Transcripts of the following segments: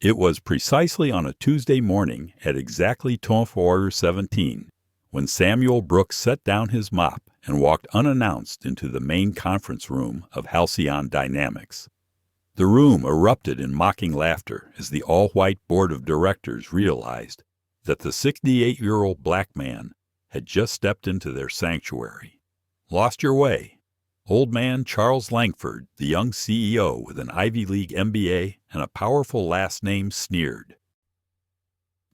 It was precisely on a Tuesday morning at exactly 12:17 when Samuel Brooks set down his mop and walked unannounced into the main conference room of Halcyon Dynamics. The room erupted in mocking laughter as the all-white board of directors realized that the 68-year-old black man had just stepped into their sanctuary. Lost your way. Old man Charles Langford, the young CEO with an Ivy League MBA and a powerful last name, sneered.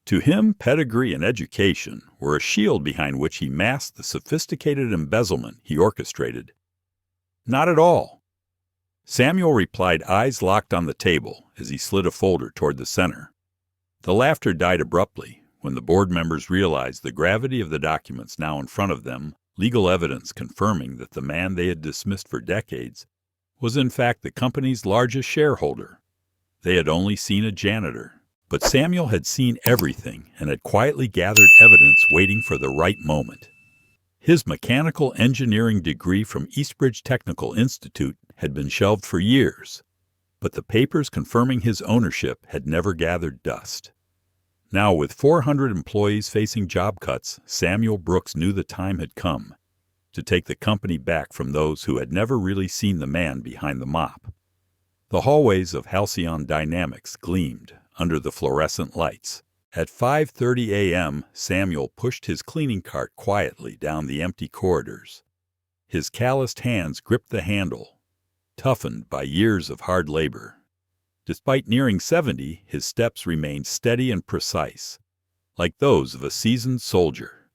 To him, pedigree and education were a shield behind which he masked the sophisticated embezzlement he orchestrated. Not at all. Samuel replied, eyes locked on the table as he slid a folder toward the center. The laughter died abruptly when the board members realized the gravity of the documents now in front of them, legal evidence confirming that the man they had dismissed for decades was in fact the company's largest shareholder. They had only seen a janitor, but Samuel had seen everything and had quietly gathered evidence waiting for the right moment. His mechanical engineering degree from Eastbridge Technical Institute had been shelved for years, but the papers confirming his ownership had never gathered dust. Now, with 400 employees facing job cuts, Samuel Brooks knew the time had come to take the company back from those who had never really seen the man behind the mop. The hallways of Halcyon Dynamics gleamed under the fluorescent lights. At 5:30 a.m., Samuel pushed his cleaning cart quietly down the empty corridors. His calloused hands gripped the handle, toughened by years of hard labor. Despite nearing 70, his steps remained steady and precise, like those of a seasoned soldier.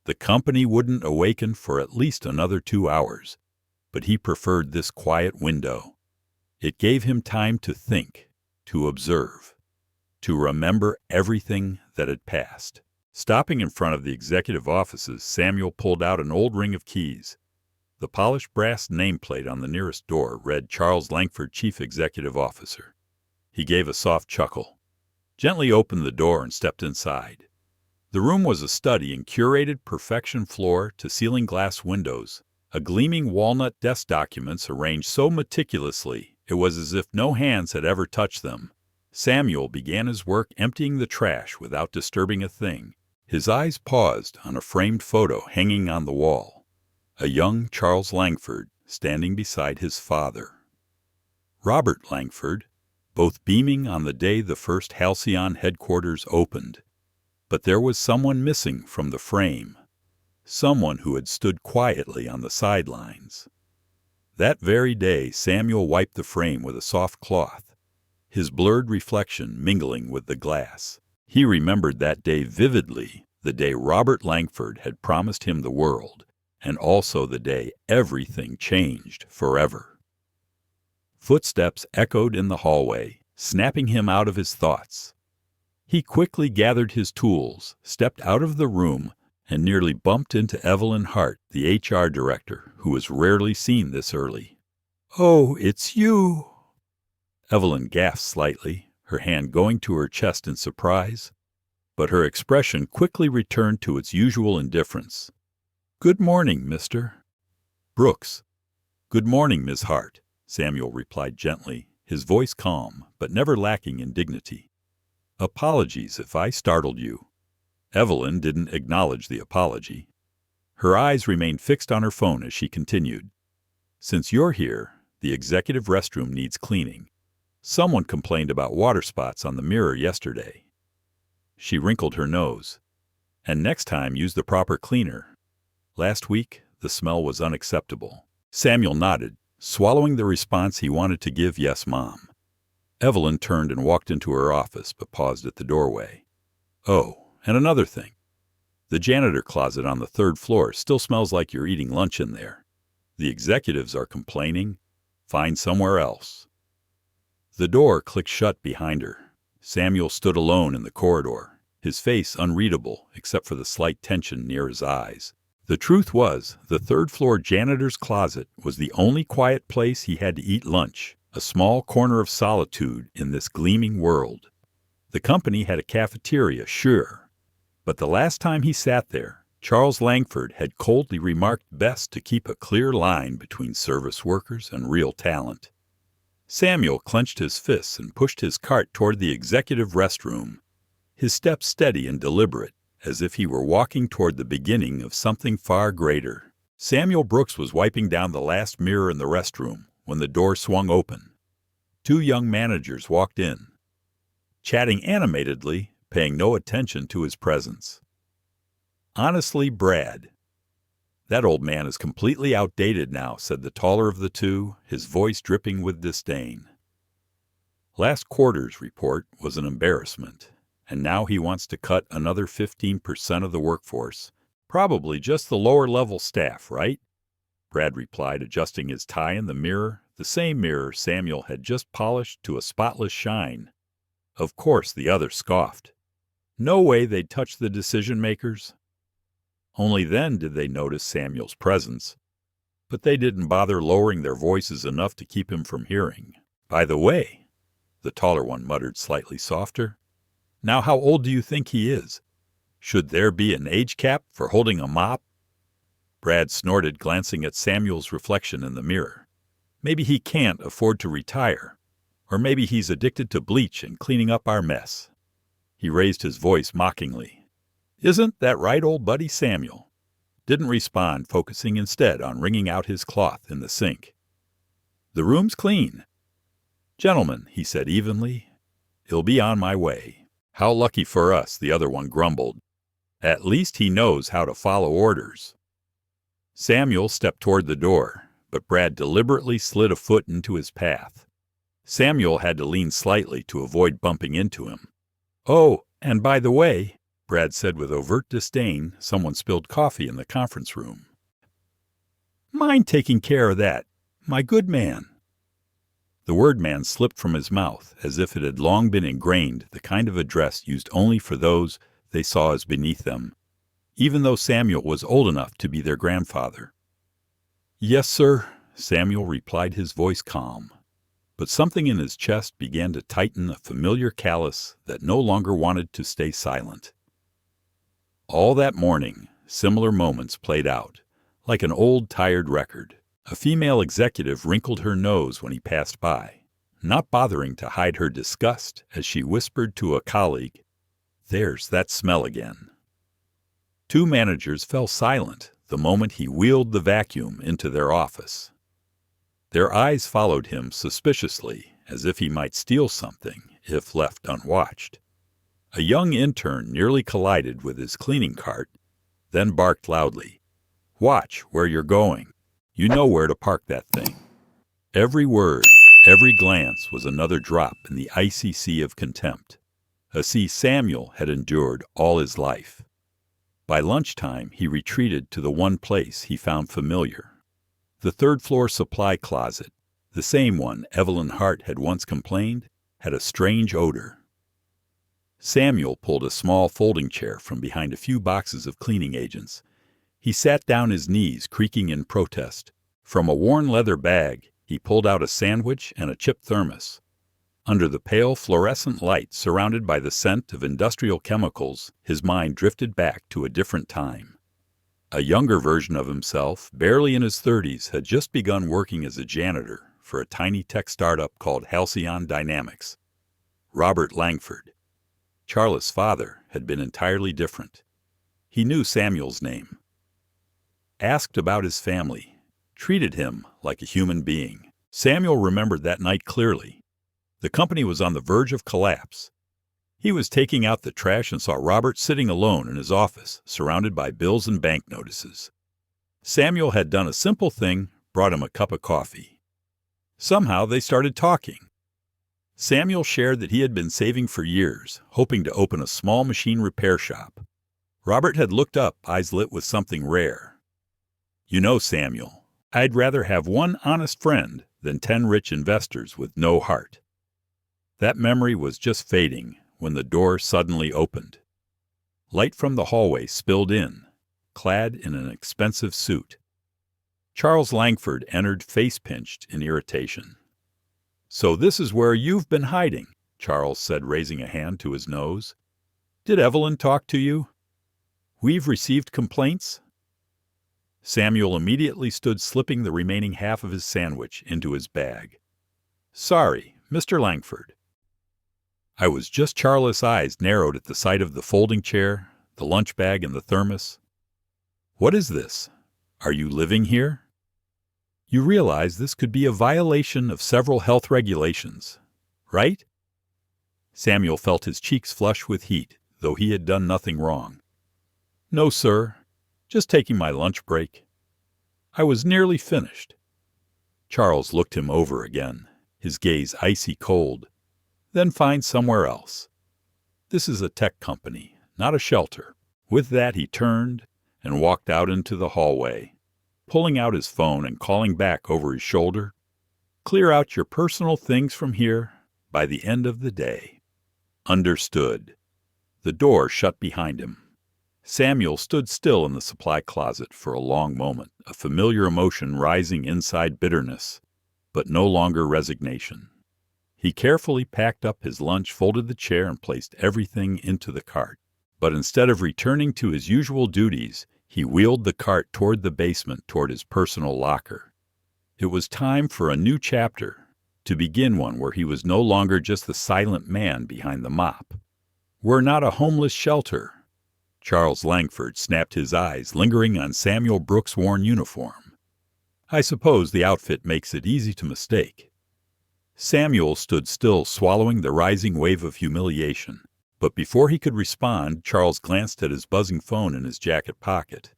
The company wouldn't awaken for at least another 2 hours, but he preferred this quiet window. It gave him time to think, to observe, to remember everything that had passed. Stopping in front of the executive offices, Samuel pulled out an old ring of keys. The polished brass nameplate on the nearest door read Charles Langford, Chief Executive Officer. He gave a soft chuckle, gently opened the door, and stepped inside. The room was a study in curated perfection, floor-to-ceiling glass windows, a gleaming walnut desk, documents arranged so meticulously it was as if no hands had ever touched them. Samuel began his work emptying the trash without disturbing a thing. His eyes paused on a framed photo hanging on the wall, a young Charles Langford standing beside his father, Robert Langford, both beaming on the day the first Halcyon headquarters opened. But there was someone missing from the frame, someone who had stood quietly on the sidelines. That very day, Samuel wiped the frame with a soft cloth, his blurred reflection mingling with the glass. He remembered that day vividly, the day Robert Langford had promised him the world, and also the day everything changed forever. Footsteps echoed in the hallway, snapping him out of his thoughts. He quickly gathered his tools, stepped out of the room, and nearly bumped into Evelyn Hart, the HR director, who was rarely seen this early. "Oh, it's you!" Evelyn gasped slightly, her hand going to her chest in surprise, but her expression quickly returned to its usual indifference. "Good morning, Mr. Brooks." "Good morning, Miss Hart," Samuel replied gently, his voice calm, but never lacking in dignity. "Apologies if I startled you." Evelyn didn't acknowledge the apology. Her eyes remained fixed on her phone as she continued. "Since you're here, the executive restroom needs cleaning. Someone complained about water spots on the mirror yesterday." She wrinkled her nose. "And next time, use the proper cleaner. Last week, the smell was unacceptable." Samuel nodded, swallowing the response he wanted to give, "Yes, Mom." Evelyn turned and walked into her office, but paused at the doorway. "Oh, and another thing. The janitor closet on the 3rd floor still smells like you're eating lunch in there. The executives are complaining. Find somewhere else." The door clicked shut behind her. Samuel stood alone in the corridor, his face unreadable except for the slight tension near his eyes. The truth was, the 3rd-floor janitor's closet was the only quiet place he had to eat lunch, a small corner of solitude in this gleaming world. The company had a cafeteria, sure, but the last time he sat there, Charles Langford had coldly remarked best to keep a clear line between service workers and real talent. Samuel clenched his fists and pushed his cart toward the executive restroom, his steps steady and deliberate, as if he were walking toward the beginning of something far greater. Samuel Brooks was wiping down the last mirror in the restroom when the door swung open. Two young managers walked in, chatting animatedly, paying no attention to his presence. "Honestly, Brad, that old man is completely outdated now," said the taller of the two, his voice dripping with disdain. "Last quarter's report was an embarrassment, and now he wants to cut another 15% of the workforce. Probably just the lower-level staff, right?" Brad replied, adjusting his tie in the mirror, the same mirror Samuel had just polished to a spotless shine. Of course, the other scoffed. No way they'd touch the decision-makers. Only then did they notice Samuel's presence, but they didn't bother lowering their voices enough to keep him from hearing. "By the way," the taller one muttered slightly softer, "now how old do you think he is? Should there be an age cap for holding a mop?" Brad snorted, glancing at Samuel's reflection in the mirror. "Maybe he can't afford to retire, or maybe he's addicted to bleach and cleaning up our mess." He raised his voice mockingly. "Isn't that right, old buddy Samuel?" Didn't respond, focusing instead on wringing out his cloth in the sink. "The room's clean. Gentlemen," he said evenly, "it'll be on my way." "How lucky for us," the other one grumbled. "At least he knows how to follow orders." Samuel stepped toward the door, but Brad deliberately slid a foot into his path. Samuel had to lean slightly to avoid bumping into him. "Oh, and by the way," Brad said with overt disdain, "someone spilled coffee in the conference room." "Mind taking care of that, my good man." The word man slipped from his mouth as if it had long been ingrained, the kind of address used only for those they saw as beneath them, even though Samuel was old enough to be their grandfather. "Yes, sir," Samuel replied, his voice calm. But something in his chest began to tighten, a familiar callus that no longer wanted to stay silent. All that morning, similar moments played out, like an old, tired record. A female executive wrinkled her nose when he passed by, not bothering to hide her disgust as she whispered to a colleague, "There's that smell again." Two managers fell silent the moment he wheeled the vacuum into their office. Their eyes followed him suspiciously, as if he might steal something if left unwatched. A young intern nearly collided with his cleaning cart, then barked loudly, "Watch where you're going. You know where to park that thing." Every word, every glance was another drop in the icy sea of contempt, a sea Samuel had endured all his life. By lunchtime, he retreated to the one place he found familiar. The third-floor supply closet, the same one Evelyn Hart had once complained, had a strange odor. Samuel pulled a small folding chair from behind a few boxes of cleaning agents. He sat down, his knees creaking in protest. From a worn leather bag, he pulled out a sandwich and a chip thermos. Under the pale fluorescent light, surrounded by the scent of industrial chemicals, his mind drifted back to a different time. A younger version of himself, barely in his 30s, had just begun working as a janitor for a tiny tech startup called Halcyon Dynamics. Robert Langford, Charles' father, had been entirely different. He knew Samuel's name, asked about his family, treated him like a human being. Samuel remembered that night clearly. The company was on the verge of collapse. He was taking out the trash and saw Robert sitting alone in his office, surrounded by bills and bank notices. Samuel had done a simple thing, brought him a cup of coffee. Somehow they started talking. Samuel shared that he had been saving for years, hoping to open a small machine repair shop. Robert had looked up, eyes lit with something rare. "You know, Samuel, I'd rather have one honest friend than 10 rich investors with no heart." That memory was just fading when the door suddenly opened. Light from the hallway spilled in, clad in an expensive suit. Charles Langford entered, face-pinched in irritation. "So this is where you've been hiding," Charles said, raising a hand to his nose. "Did Evelyn talk to you? We've received complaints." Samuel immediately stood, slipping the remaining half of his sandwich into his bag. "Sorry, Mr. Langford." I was just Charles' eyes narrowed at the sight of the folding chair, the lunch bag, and the thermos. "What is this? Are you living here? You realize this could be a violation of several health regulations, right?" Samuel felt his cheeks flush with heat, though he had done nothing wrong. "No, sir. Just taking my lunch break. I was nearly finished." Charles looked him over again, his gaze icy cold. "Then find somewhere else. This is a tech company, not a shelter." With that, he turned and walked out into the hallway, pulling out his phone and calling back over his shoulder, "Clear out your personal things from here by the end of the day." Understood. The door shut behind him. Samuel stood still in the supply closet for a long moment, a familiar emotion rising inside bitterness, but no longer resignation. He carefully packed up his lunch, folded the chair, and placed everything into the cart. But instead of returning to his usual duties, he wheeled the cart toward the basement, toward his personal locker. It was time for a new chapter, to begin one where he was no longer just the silent man behind the mop. "We're not a homeless shelter." Charles Langford snapped his eyes, lingering on Samuel Brooks' worn uniform. "I suppose the outfit makes it easy to mistake." Samuel stood still, swallowing the rising wave of humiliation. But before he could respond, Charles glanced at his buzzing phone in his jacket pocket.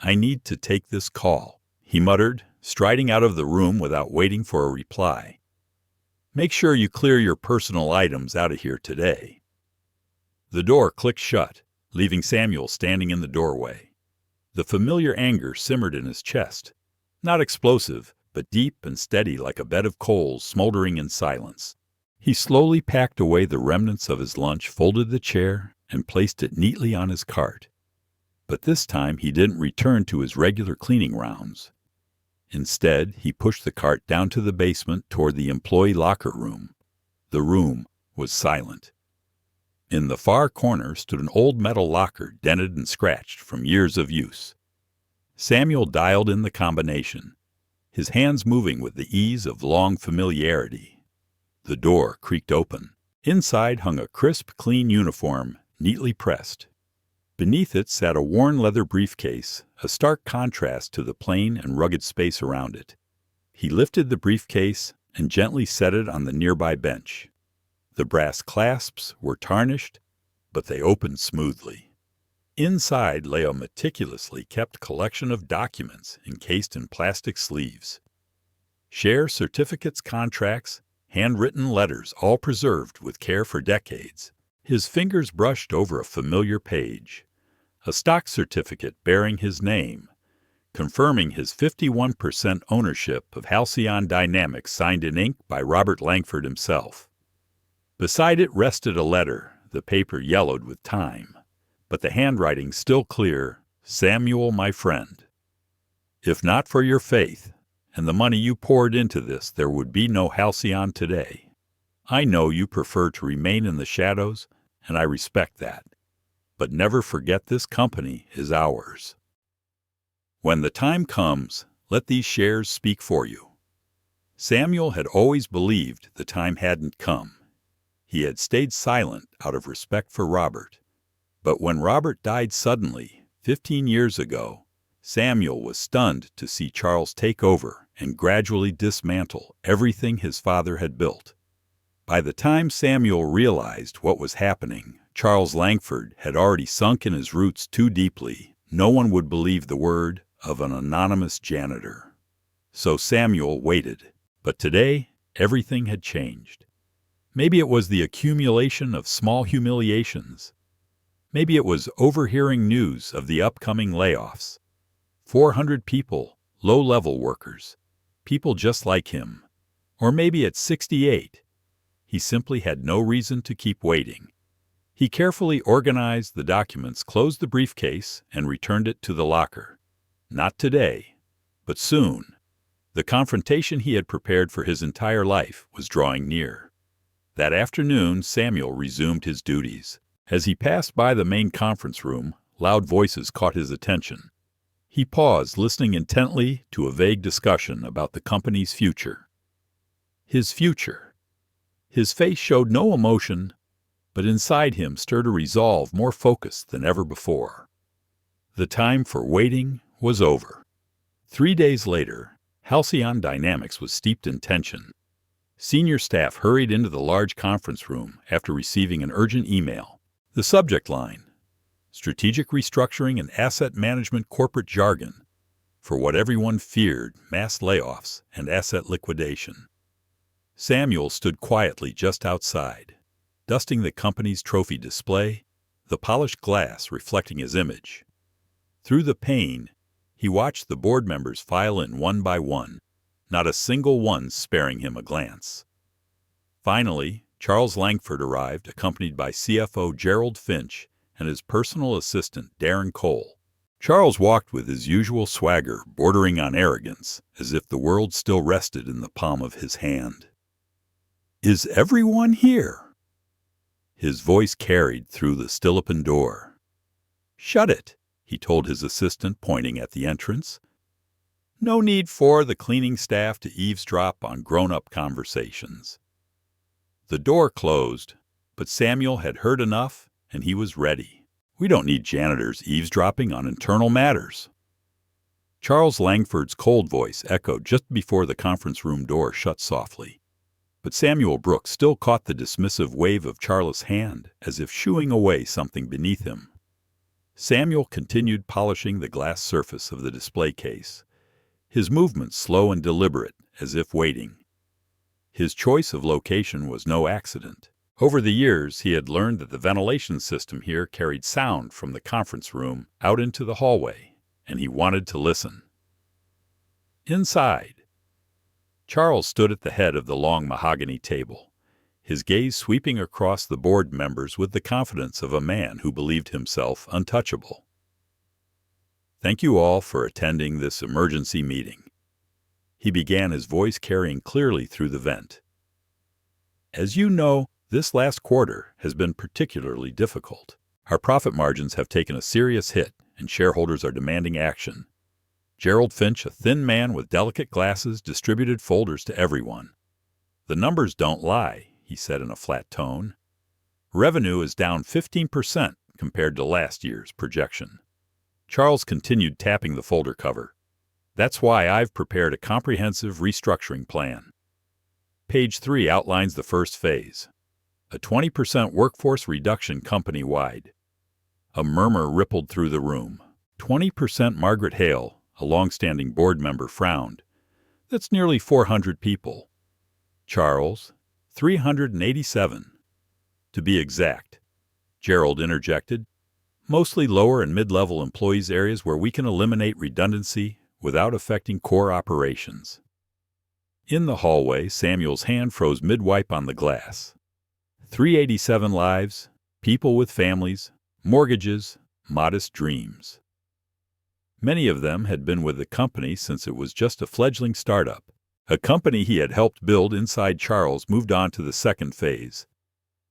"I need to take this call," he muttered, striding out of the room without waiting for a reply. "Make sure you clear your personal items out of here today." The door clicked shut, leaving Samuel standing in the doorway. The familiar anger simmered in his chest, not explosive, but deep and steady like a bed of coals smoldering in silence. He slowly packed away the remnants of his lunch, folded the chair, and placed it neatly on his cart. But this time he didn't return to his regular cleaning rounds. Instead, he pushed the cart down to the basement toward the employee locker room. The room was silent. In the far corner stood an old metal locker, dented and scratched from years of use. Samuel dialed in the combination, his hands moving with the ease of long familiarity. The door creaked open. Inside hung a crisp, clean uniform, neatly pressed. Beneath it sat a worn leather briefcase, a stark contrast to the plain and rugged space around it. He lifted the briefcase and gently set it on the nearby bench. The brass clasps were tarnished, but they opened smoothly. Inside lay a meticulously kept collection of documents encased in plastic sleeves. Share certificates, contracts, handwritten letters, all preserved with care for decades. His fingers brushed over a familiar page, a stock certificate bearing his name, confirming his 51% ownership of Halcyon Dynamics, signed in ink by Robert Langford himself. Beside it rested a letter, the paper yellowed with time, but the handwriting still clear. "Samuel, my friend, if not for your faith and the money you poured into this, there would be no Halcyon today. I know you prefer to remain in the shadows, and I respect that. But never forget this company is ours. When the time comes, let these shares speak for you." Samuel had always believed the time hadn't come. He had stayed silent out of respect for Robert. But when Robert died suddenly, 15 years ago, Samuel was stunned to see Charles take over and gradually dismantle everything his father had built. By the time Samuel realized what was happening, Charles Langford had already sunk in his roots too deeply. No one would believe the word of an anonymous janitor. So Samuel waited. But today, everything had changed. Maybe it was the accumulation of small humiliations. Maybe it was overhearing news of the upcoming layoffs. 400 people, low-level workers, people just like him. Or maybe at 68, he simply had no reason to keep waiting. He carefully organized the documents, closed the briefcase, and returned it to the locker. Not today, but soon. The confrontation he had prepared for his entire life was drawing near. That afternoon, Samuel resumed his duties. As he passed by the main conference room, loud voices caught his attention. He paused, listening intently to a vague discussion about the company's future. his future. His face showed no emotion, but inside him stirred a resolve more focused than ever before. The time for waiting was over. 3 days later, Halcyon Dynamics was steeped in tension. Senior staff hurried into the large conference room after receiving an urgent email. The subject line: strategic restructuring and asset management corporate jargon for what everyone feared, mass layoffs and asset liquidation. Samuel stood quietly just outside, dusting the company's trophy display, the polished glass reflecting his image. Through the pane, he watched the board members file in one by one, not a single one sparing him a glance. Finally, Charles Langford arrived, accompanied by CFO Gerald Finch and his personal assistant Darren Cole. Charles walked with his usual swagger, bordering on arrogance, as if the world still rested in the palm of his hand. "Is everyone here?" His voice carried through the still-open door. "Shut it," he told his assistant, pointing at the entrance. "No need for the cleaning staff to eavesdrop on grown-up conversations." The door closed, but Samuel had heard enough, and he was ready. "We don't need janitors eavesdropping on internal matters." Charles Langford's cold voice echoed just before the conference room door shut softly. But Samuel Brooks still caught the dismissive wave of Charles' hand, as if shooing away something beneath him. Samuel continued polishing the glass surface of the display case, his movements slow and deliberate, as if waiting. His choice of location was no accident. Over the years, he had learned that the ventilation system here carried sound from the conference room out into the hallway, and he wanted to listen. Inside, Charles stood at the head of the long mahogany table, his gaze sweeping across the board members with the confidence of a man who believed himself untouchable. "Thank you all for attending this emergency meeting," he began, his voice carrying clearly through the vent. "As you know, this last quarter has been particularly difficult. Our profit margins have taken a serious hit, and shareholders are demanding action." Gerald Finch, a thin man with delicate glasses, distributed folders to everyone. "The numbers don't lie," he said in a flat tone. "Revenue is down 15% compared to last year's projection." Charles continued tapping the folder cover. "That's why I've prepared a comprehensive restructuring plan. Page 3 outlines the first phase. A 20% workforce reduction company-wide." A murmur rippled through the room. 20%. Margaret Hale, a long-standing board member, frowned. "That's nearly 400 people." "Charles, 387. To be exact," Gerald interjected. "Mostly lower and mid-level employees, areas where we can eliminate redundancy without affecting core operations." In the hallway, Samuel's hand froze mid-wipe on the glass. 387 lives, people with families, mortgages, modest dreams. Many of them had been with the company since it was just a fledgling startup. A company he had helped build inside Charles moved on to the second phase.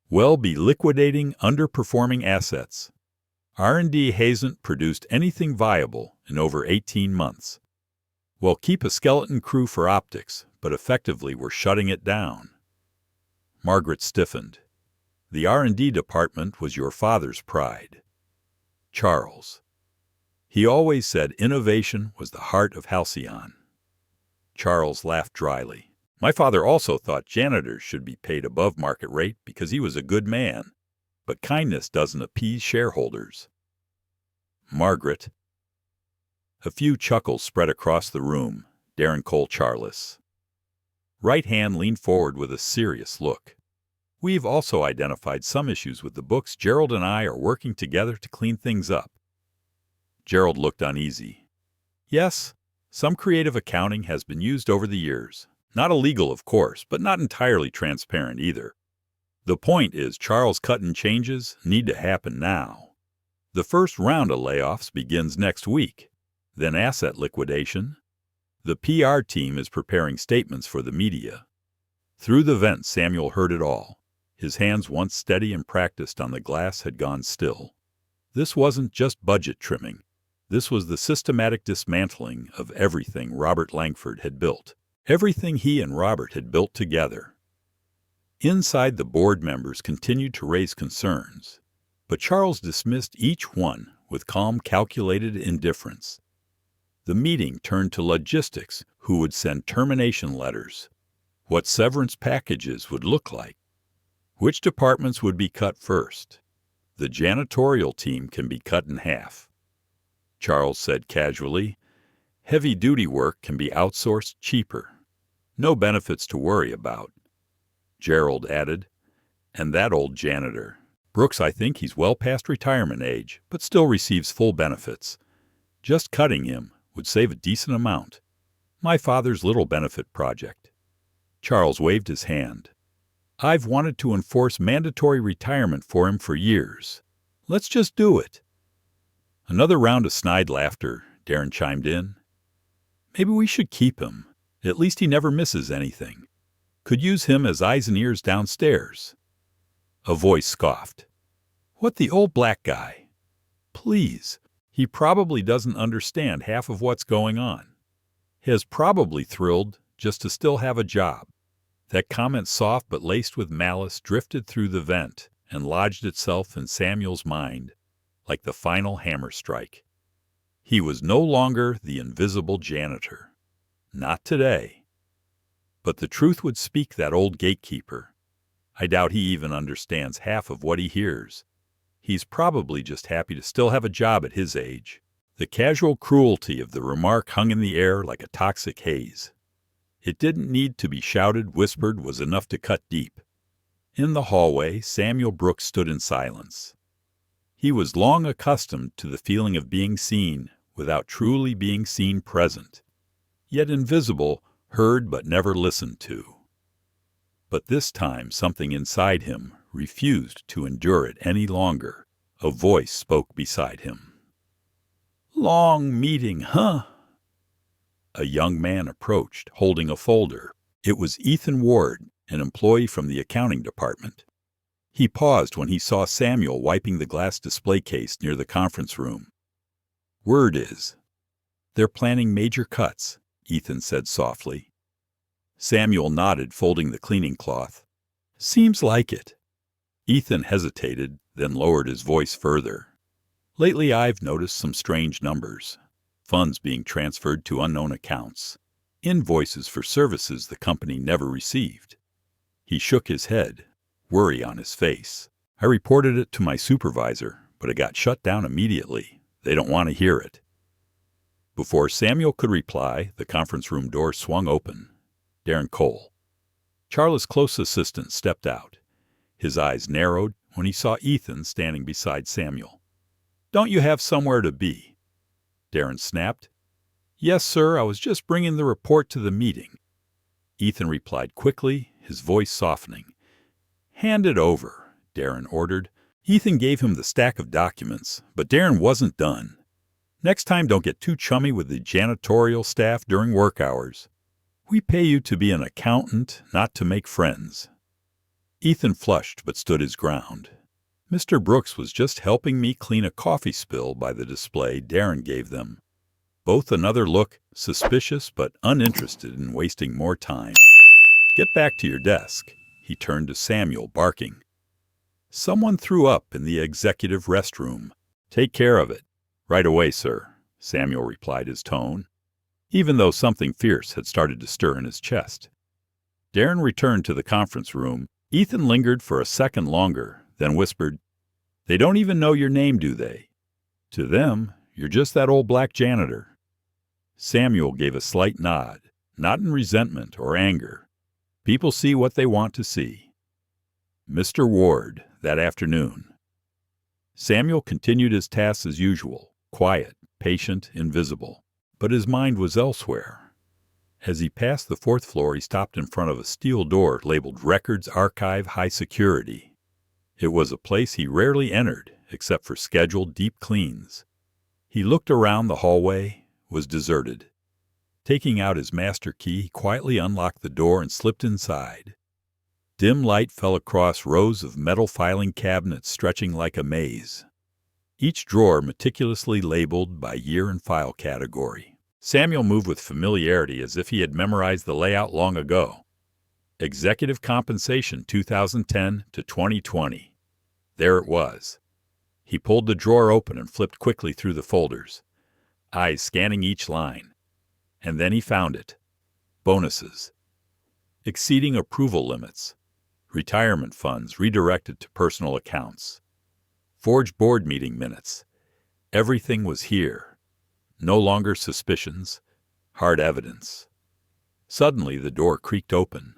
Well, be liquidating underperforming assets. R&D hasn't produced anything viable in over 18 months. Well, keep a skeleton crew for optics, but effectively we're shutting it down. Margaret stiffened. "The R&D department was your father's pride." Charles. "He always said innovation was the heart of Halcyon." Charles laughed dryly. "My father also thought janitors should be paid above market rate because he was a good man. But kindness doesn't appease shareholders." Margaret. A few chuckles spread across the room. Darren Cole Charles. Right hand leaned forward with a serious look. "We've also identified some issues with the books. Gerald and I are working together to clean things up." Gerald looked uneasy. "Yes, some creative accounting has been used over the years. Not illegal, of course, but not entirely transparent either. The point is, Charles' cut-and changes need to happen now. The first round of layoffs begins next week, then asset liquidation. The PR team is preparing statements for the media." Through the vent, Samuel heard it all. His hands, once steady and practiced on the glass, had gone still. This wasn't just budget trimming. This was the systematic dismantling of everything Robert Langford had built. everything he and Robert had built together. Inside, the board members continued to raise concerns, but Charles dismissed each one with calm, calculated indifference. The meeting turned to logistics: who would send termination letters, what severance packages would look like, which departments would be cut first. The janitorial team can be cut in half. Charles said casually, heavy-duty work can be outsourced cheaper. No benefits to worry about. Gerald added, and that old janitor. Brooks, I think he's well past retirement age, but still receives full benefits. Just cutting him would save a decent amount. My father's little benefit project. Charles waved his hand. I've wanted to enforce mandatory retirement for him for years. Let's just do it. Another round of snide laughter. Darren chimed in. Maybe we should keep him. At least he never misses anything. Could use him as eyes and ears downstairs. A voice scoffed. What, the old black guy? Please, he probably doesn't understand half of what's going on. He is probably thrilled just to still have a job. That comment, soft but laced with malice, drifted through the vent and lodged itself in Samuel's mind like the final hammer strike. He was no longer the invisible janitor. Not today. But the truth would speak, that old gatekeeper. I doubt he even understands half of what he hears. He's probably just happy to still have a job at his age. The casual cruelty of the remark hung in the air like a toxic haze. It didn't need to be shouted, whispered was enough to cut deep. In the hallway, Samuel Brooks stood in silence. He was long accustomed to the feeling of being seen without truly being seen present, yet invisible, heard but never listened to. But this time something inside him refused to endure it any longer. A voice spoke beside him. Long meeting, huh? A young man approached, holding a folder. It was Ethan Ward, an employee from the accounting department. He paused when he saw Samuel wiping the glass display case near the conference room. Word is, they're planning major cuts, Ethan said softly. Samuel nodded, folding the cleaning cloth. Seems like it. Ethan hesitated, then lowered his voice further. Lately I've noticed some strange numbers. Funds being transferred to unknown accounts. Invoices for services the company never received. He shook his head, worry on his face. I reported it to my supervisor, but it got shut down immediately. They don't want to hear it. Before Samuel could reply, the conference room door swung open. Darren Cole, Charles' close assistant, stepped out. His eyes narrowed when he saw Ethan standing beside Samuel. Don't you have somewhere to be? Darren snapped. Yes, sir, I was just bringing the report to the meeting. Ethan replied quickly, his voice softening. Hand it over, Darren ordered. Ethan gave him the stack of documents, but Darren wasn't done. Next time, don't get too chummy with the janitorial staff during work hours. We pay you to be an accountant, not to make friends. Ethan flushed but stood his ground. Mr. Brooks was just helping me clean a coffee spill by the display Darren gave them. Both another look, suspicious but uninterested in wasting more time. Get back to your desk. He turned to Samuel, barking. Someone threw up in the executive restroom. Take care of it. Right away, sir, Samuel replied, his tone, even though something fierce had started to stir in his chest. Darren returned to the conference room. Ethan lingered for a second longer, then whispered, They don't even know your name, do they? To them, you're just that old black janitor. Samuel gave a slight nod, not in resentment or anger. People see what they want to see. Mr. Ward, that afternoon. Samuel continued his tasks as usual, quiet, patient, invisible. But his mind was elsewhere. As he passed the fourth floor, he stopped in front of a steel door labeled Records Archive High Security. It was a place he rarely entered, except for scheduled deep cleans. He looked around the hallway, was deserted. Taking out his master key, he quietly unlocked the door and slipped inside. Dim light fell across rows of metal filing cabinets stretching like a maze, each drawer meticulously labeled by year and file category. Samuel moved with familiarity as if he had memorized the layout long ago. Executive Compensation 2010 to 2020. There it was. He pulled the drawer open and flipped quickly through the folders, eyes scanning each line. And then he found it. Bonuses. Exceeding approval limits. Retirement funds redirected to personal accounts. Forged board meeting minutes. Everything was here. No longer suspicions, hard evidence. Suddenly the door creaked open.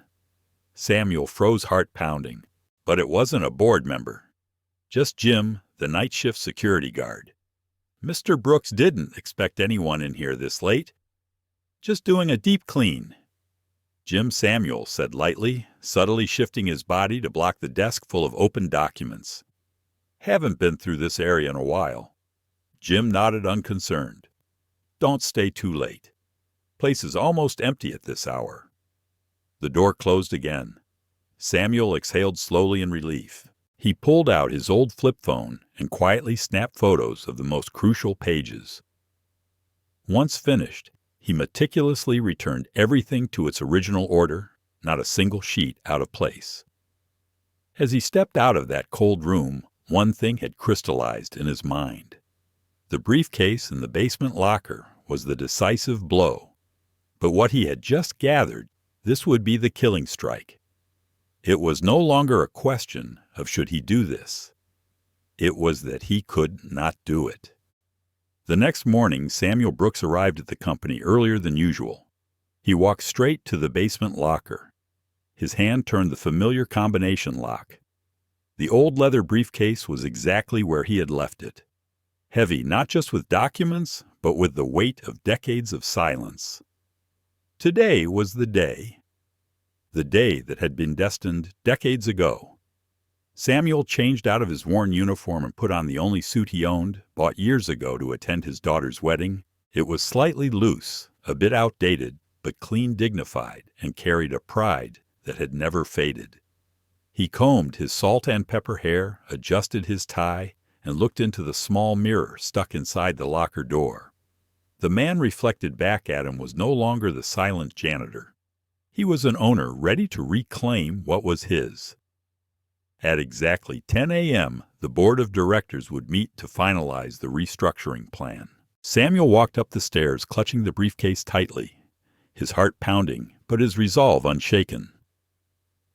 Samuel froze, heart pounding. But it wasn't a board member. Just Jim, the night shift security guard. Mr. Brooks didn't expect anyone in here this late. Just doing a deep clean. Jim Samuel said lightly, subtly shifting his body to block the desk full of open documents. Haven't been through this area in a while. Jim nodded unconcerned. Don't stay too late. Place is almost empty at this hour. The door closed again. Samuel exhaled slowly in relief. He pulled out his old flip phone and quietly snapped photos of the most crucial pages. Once finished, he meticulously returned everything to its original order, not a single sheet out of place. As he stepped out of that cold room, one thing had crystallized in his mind. The briefcase in the basement locker was the decisive blow. But what he had just gathered, this would be the killing strike. It was no longer a question of should he do this. It was that he could not do it. The next morning, Samuel Brooks arrived at the company earlier than usual. He walked straight to the basement locker. His hand turned the familiar combination lock. The old leather briefcase was exactly where he had left it. Heavy not just with documents, but with the weight of decades of silence. Today was the day that had been destined decades ago. Samuel changed out of his worn uniform and put on the only suit he owned, bought years ago to attend his daughter's wedding. It was slightly loose, a bit outdated, but clean, dignified, and carried a pride that had never faded. He combed his salt and pepper hair, adjusted his tie, and looked into the small mirror stuck inside the locker door. The man reflected back at him was no longer the silent janitor. He was an owner ready to reclaim what was his. At exactly 10 a.m., the board of directors would meet to finalize the restructuring plan. Samuel walked up the stairs, clutching the briefcase tightly, his heart pounding, but his resolve unshaken.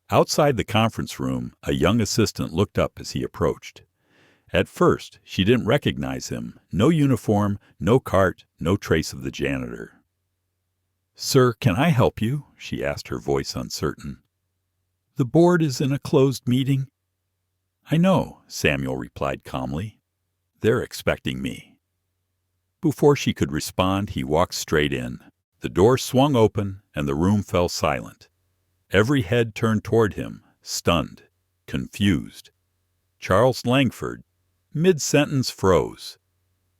Outside the conference room, a young assistant looked up as he approached. At first, she didn't recognize him. No uniform, no cart, no trace of the janitor. "Sir, can I help you?" she asked, her voice uncertain. "The board is in a closed meeting." "I know," Samuel replied calmly. "They're expecting me." Before she could respond, he walked straight in. The door swung open, and the room fell silent. Every head turned toward him, stunned, confused. Charles Langford, mid-sentence, froze.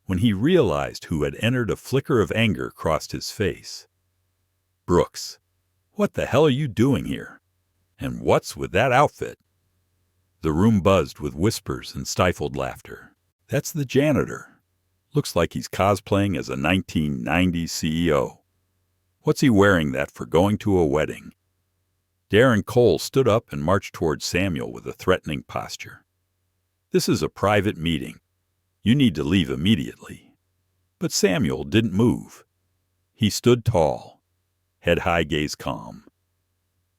When he realized who had entered, a flicker of anger crossed his face. "Brooks, what the hell are you doing here? And what's with that outfit?" The room buzzed with whispers and stifled laughter. "That's the janitor. Looks like he's cosplaying as a 1990s CEO. What's he wearing that for going to a wedding?" Darren Cole stood up and marched toward Samuel with a threatening posture. "This is a private meeting. You need to leave immediately." But Samuel didn't move. He stood tall, head high, gaze calm.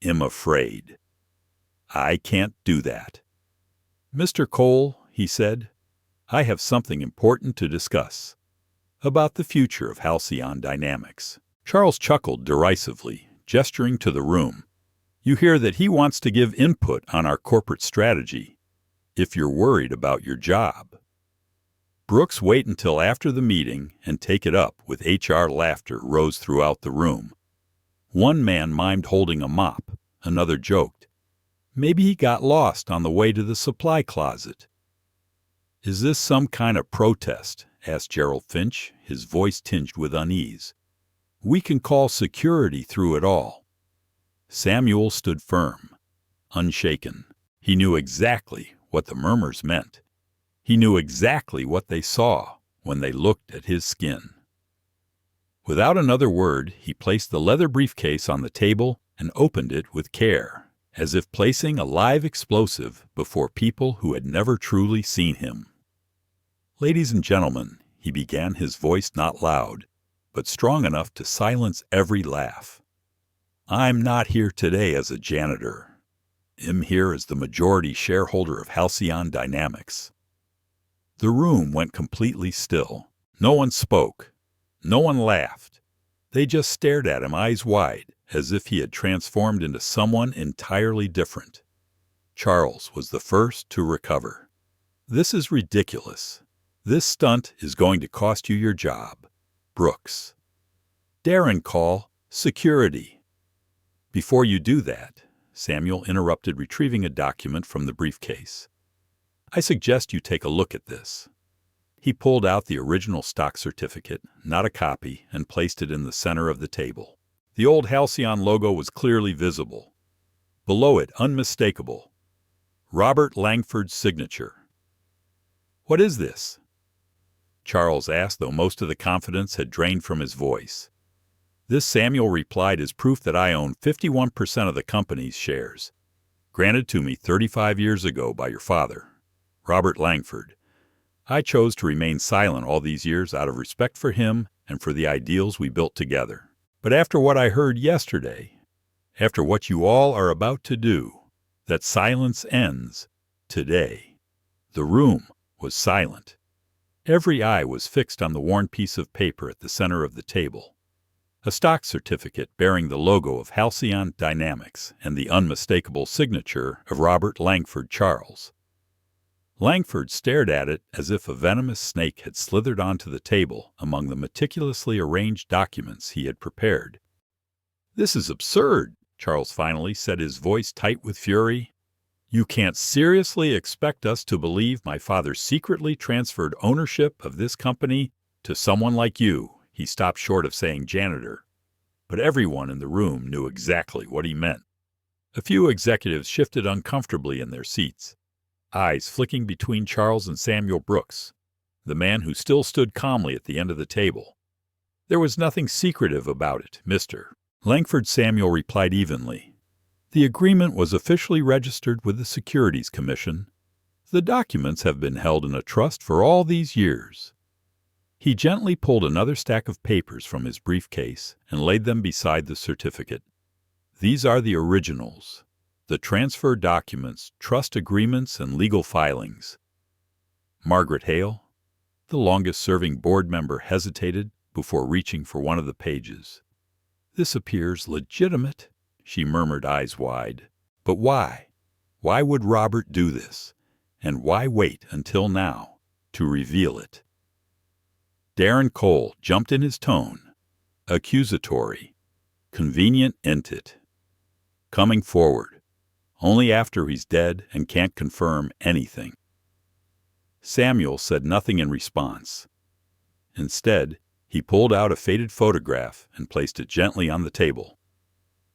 "I'm afraid. I can't do that." "Mr. Cole," he said, "I have something important to discuss. About the future of Halcyon Dynamics." Charles chuckled derisively, gesturing to the room. "You hear that he wants to give input on our corporate strategy, if you're worried about your job." Brooks, wait until after the meeting and take it up with HR. Laughter rose throughout the room. One man mimed holding a mop. Another joked. "Maybe he got lost on the way to the supply closet." "Is this some kind of protest?" asked Gerald Finch, his voice tinged with unease. "We can call security through it all." Samuel stood firm, unshaken. He knew exactly what the murmurs meant. He knew exactly what they saw when they looked at his skin. Without another word, he placed the leather briefcase on the table and opened it with care, as if placing a live explosive before people who had never truly seen him. "Ladies and gentlemen," he began, his voice not loud, but strong enough to silence every laugh. "I'm not here today as a janitor. I'm here as the majority shareholder of Halcyon Dynamics." The room went completely still. No one spoke. No one laughed. They just stared at him, eyes wide, as if he had transformed into someone entirely different. Charles was the first to recover. "This is ridiculous. This stunt is going to cost you your job. Brooks." "Darren, call security." "Before you do that," Samuel interrupted, retrieving a document from the briefcase, "I suggest you take a look at this." He pulled out the original stock certificate, not a copy, and placed it in the center of the table. The old Halcyon logo was clearly visible. Below it, unmistakable, Robert Langford's signature. "What is this?" Charles asked, though most of the confidence had drained from his voice. "This," Samuel replied, "is proof that I own 51% of the company's shares, granted to me 35 years ago by your father, Robert Langford. I chose to remain silent all these years out of respect for him and for the ideals we built together. But after what I heard yesterday, after what you all are about to do, that silence ends today." The room was silent. Every eye was fixed on the worn piece of paper at the center of the table, a stock certificate bearing the logo of Halcyon Dynamics and the unmistakable signature of Robert Langford Charles. Langford stared at it as if a venomous snake had slithered onto the table among the meticulously arranged documents he had prepared. "This is absurd," Charles finally said, his voice tight with fury. "You can't seriously expect us to believe my father secretly transferred ownership of this company to someone like you." He stopped short of saying janitor, but everyone in the room knew exactly what he meant. A few executives shifted uncomfortably in their seats, eyes flicking between Charles and Samuel Brooks, the man who still stood calmly at the end of the table. "There was nothing secretive about it, Mr. Langford," Samuel replied evenly. "The agreement was officially registered with the Securities Commission. The documents have been held in a trust for all these years." He gently pulled another stack of papers from his briefcase and laid them beside the certificate. "These are the originals. The transfer documents, trust agreements, and legal filings." Margaret Hale, the longest-serving board member, hesitated before reaching for one of the pages. "This appears legitimate," she murmured, eyes wide. "But why? Why would Robert do this? And why wait until now to reveal it?" Darren Cole jumped in, his tone accusatory. "Convenient, ain't it? Coming forward. Only after he's dead and can't confirm anything." Samuel said nothing in response. Instead, he pulled out a faded photograph and placed it gently on the table.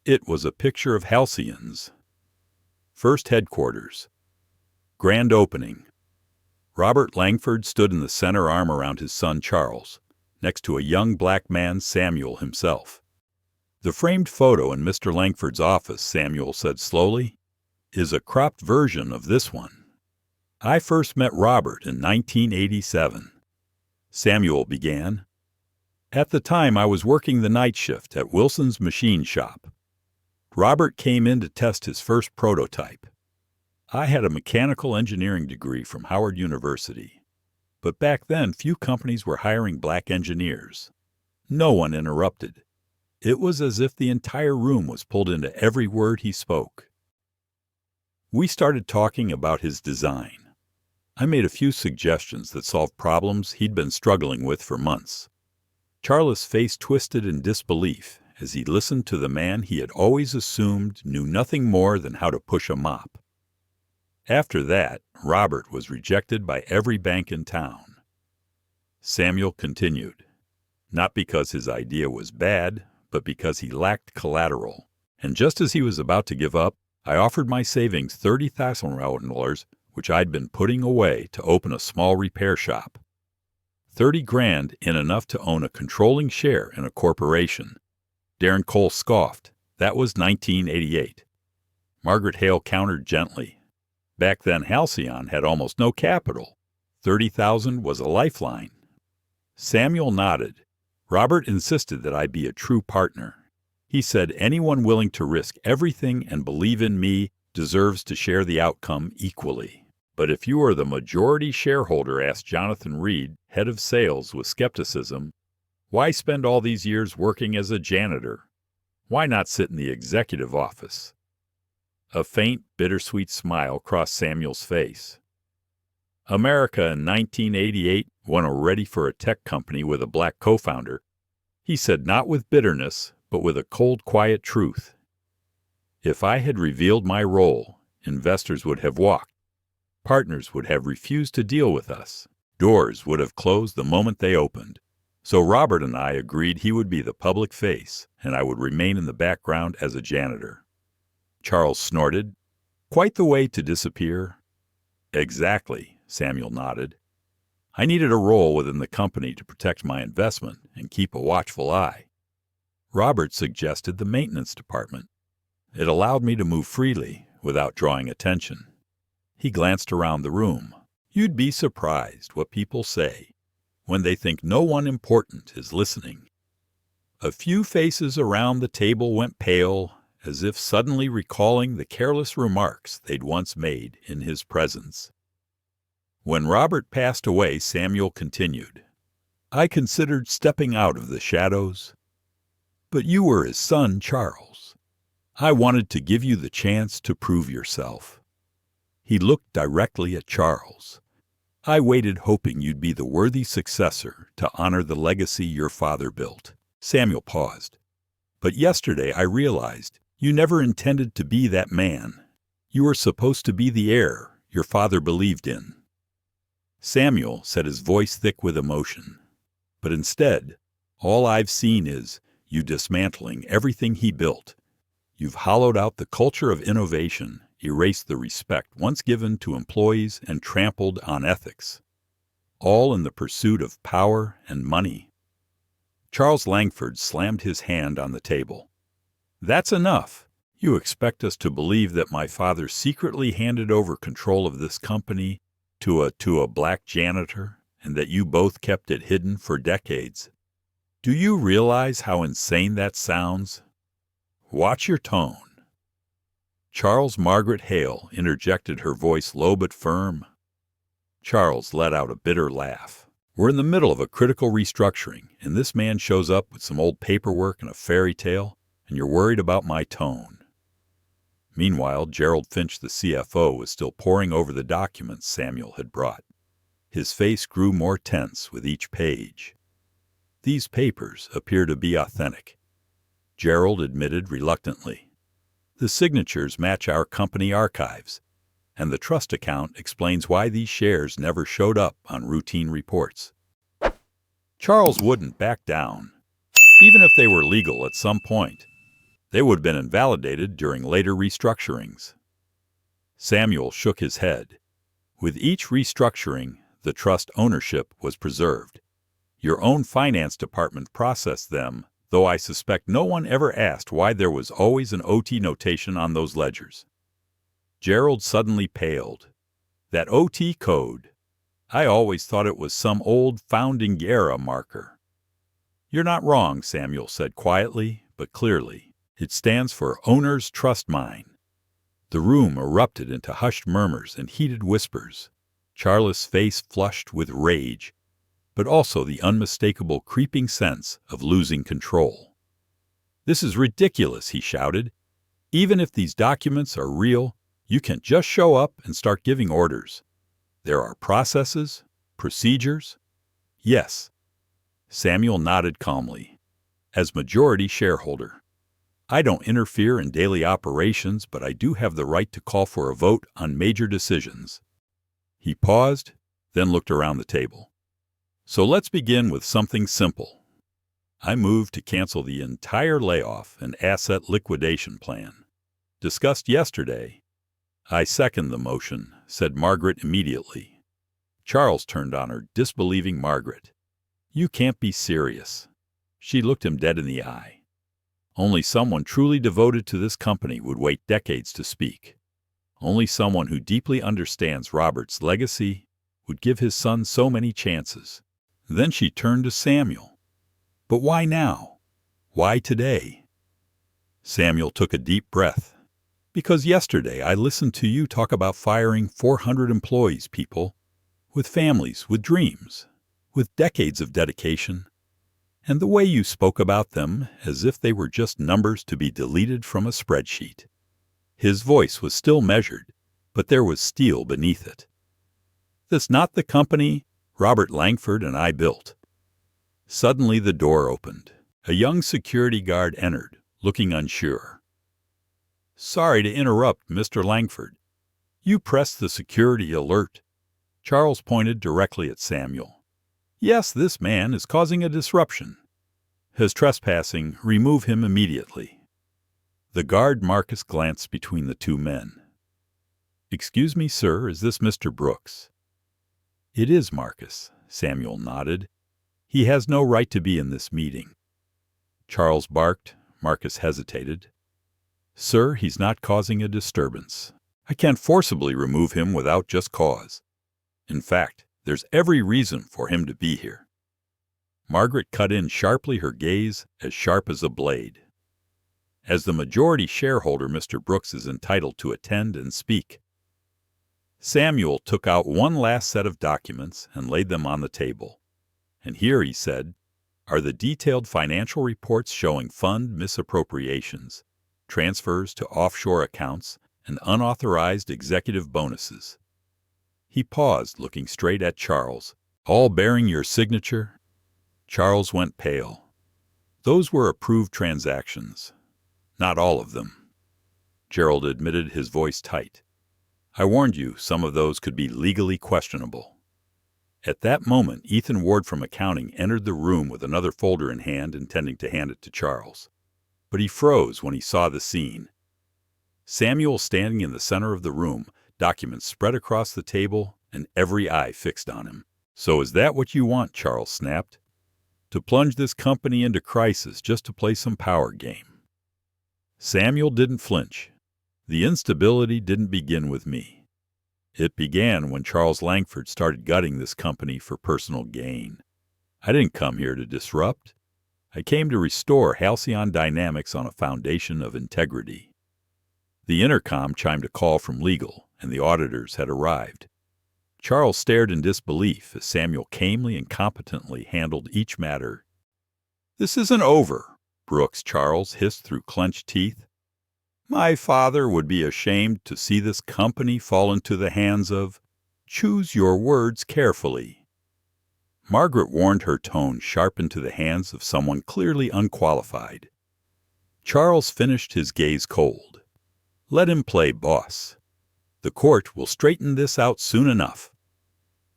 It was a picture of Halcyon's first headquarters. Grand opening. Robert Langford stood in the center, arm around his son Charles, next to a young black man, Samuel himself. "The framed photo in Mr. Langford's office," Samuel said slowly, "is a cropped version of this one. I first met Robert in 1987. Samuel began. "At the time, I was working the night shift at Wilson's machine shop. Robert came in to test his first prototype. I had a mechanical engineering degree from Howard University, but back then few companies were hiring black engineers. No one interrupted. It was as if the entire room was pulled into every word he spoke. We started talking about his design. I made a few suggestions that solved problems he'd been struggling with for months." Charles' face twisted in disbelief as he listened to the man he had always assumed knew nothing more than how to push a mop. After that, Robert was rejected by every bank in town. Samuel continued, "Not because his idea was bad, but because he lacked collateral. And just as he was about to give up, I offered my savings $30,000, which I'd been putting away to open a small repair shop. 30 grand in enough to own a controlling share in a corporation. Darren Cole scoffed. That was 1988. Margaret Hale countered gently. Back then, Halcyon had almost no capital. 30,000 was a lifeline. Samuel nodded. Robert insisted that I be a true partner. He said anyone willing to risk everything and believe in me deserves to share the outcome equally. But if you are the majority shareholder, asked Jonathan Reed, head of sales, with skepticism, why spend all these years working as a janitor? Why not sit in the executive office? A faint, bittersweet smile crossed Samuel's face. America in 1988 wasn't ready for a tech company with a black co-founder. He said not with bitterness, but with a cold, quiet truth. If I had revealed my role, investors would have walked. Partners would have refused to deal with us. Doors would have closed the moment they opened. So Robert and I agreed he would be the public face, and I would remain in the background as a janitor. Charles snorted. Quite the way to disappear. Exactly, Samuel nodded. I needed a role within the company to protect my investment and keep a watchful eye. Robert suggested the maintenance department. It allowed me to move freely without drawing attention. He glanced around the room. You'd be surprised what people say when they think no one important is listening. A few faces around the table went pale, as if suddenly recalling the careless remarks they'd once made in his presence. When Robert passed away, Samuel continued, I considered stepping out of the shadows, but you were his son, Charles. I wanted to give you the chance to prove yourself. He looked directly at Charles. I waited hoping you'd be the worthy successor to honor the legacy your father built. Samuel paused. But yesterday I realized you never intended to be that man. You were supposed to be the heir your father believed in. Samuel said, his voice thick with emotion. But instead, all I've seen is you dismantling everything he built. You've hollowed out the culture of innovation, erased the respect once given to employees, and trampled on ethics. All in the pursuit of power and money. Charles Langford slammed his hand on the table. That's enough. You expect us to believe that my father secretly handed over control of this company to a black janitor, and that you both kept it hidden for decades. Do you realize how insane that sounds? Watch your tone. Charles Margaret Hale interjected, her voice low but firm. Charles let out a bitter laugh. We're in the middle of a critical restructuring, and this man shows up with some old paperwork and a fairy tale, and you're worried about my tone. Meanwhile, Gerald Finch, the CFO, was still poring over the documents Samuel had brought. His face grew more tense with each page. These papers appear to be authentic, Gerald admitted reluctantly. The signatures match our company archives, and the trust account explains why these shares never showed up on routine reports. Charles wouldn't back down. Even if they were legal at some point, they would have been invalidated during later restructurings. Samuel shook his head. With each restructuring, the trust ownership was preserved. Your own finance department processed them, though I suspect no one ever asked why there was always an OT notation on those ledgers. Gerald suddenly paled. That OT code. I always thought it was some old founding era marker. You're not wrong, Samuel said quietly but clearly. It stands for Owner's Trust Mine. The room erupted into hushed murmurs and heated whispers. Charles' face flushed with rage, but also the unmistakable creeping sense of losing control. This is ridiculous, he shouted. Even if these documents are real, you can't just show up and start giving orders. There are processes, procedures. Yes. Samuel nodded calmly. As majority shareholder, I don't interfere in daily operations, but I do have the right to call for a vote on major decisions. He paused, then looked around the table. So let's begin with something simple. I move to cancel the entire layoff and asset liquidation plan. Discussed yesterday. I second the motion, said Margaret immediately. Charles turned on her, disbelieving Margaret. "You can't be serious." She looked him dead in the eye. Only someone truly devoted to this company would wait decades to speak. Only someone who deeply understands Robert's legacy would give his son so many chances. Then she turned to Samuel. "But why now? Why today?" Samuel took a deep breath. "Because yesterday I listened to you talk about firing 400 employees, people, with families, with dreams, with decades of dedication, and the way you spoke about them as if they were just numbers to be deleted from a spreadsheet." His voice was still measured, but there was steel beneath it. "This not the company Robert Langford and I built." Suddenly the door opened. A young security guard entered, looking unsure. "Sorry to interrupt, Mr. Langford. You pressed the security alert." Charles pointed directly at Samuel. "Yes, this man is causing a disruption. His trespassing, remove him immediately." The guard Marcus glanced between the two men. "Excuse me, sir, is this Mr. Brooks?" "It is, Marcus," Samuel nodded. "He has no right to be in this meeting." Charles barked. Marcus hesitated. "Sir, he's not causing a disturbance. I can't forcibly remove him without just cause. In fact, there's every reason for him to be here." Margaret cut in sharply, her gaze as sharp as a blade. "As the majority shareholder, Mr. Brooks is entitled to attend and speak." Samuel took out one last set of documents and laid them on the table. "And here," he said, "are the detailed financial reports showing fund misappropriations, transfers to offshore accounts, and unauthorized executive bonuses." He paused, looking straight at Charles. "All bearing your signature?" Charles went pale. "Those were approved transactions. Not all of them." Gerald admitted, his voice tight. "I warned you some of those could be legally questionable." At that moment, Ethan Ward from accounting entered the room with another folder in hand, intending to hand it to Charles. But he froze when he saw the scene. Samuel standing in the center of the room, documents spread across the table, and every eye fixed on him. "So is that what you want?" Charles snapped. "To plunge this company into crisis just to play some power game?" Samuel didn't flinch. "The instability didn't begin with me. It began when Charles Langford started gutting this company for personal gain. I didn't come here to disrupt. I came to restore Halcyon Dynamics on a foundation of integrity." The intercom chimed a call from legal, and the auditors had arrived. Charles stared in disbelief as Samuel calmly and competently handled each matter. "This isn't over," Brooks Charles hissed through clenched teeth. "My father would be ashamed to see this company fall into the hands of— choose your words carefully." Margaret warned, her tone sharp, into the hands of someone clearly unqualified. Charles finished, his gaze cold. "Let him play boss. The court will straighten this out soon enough."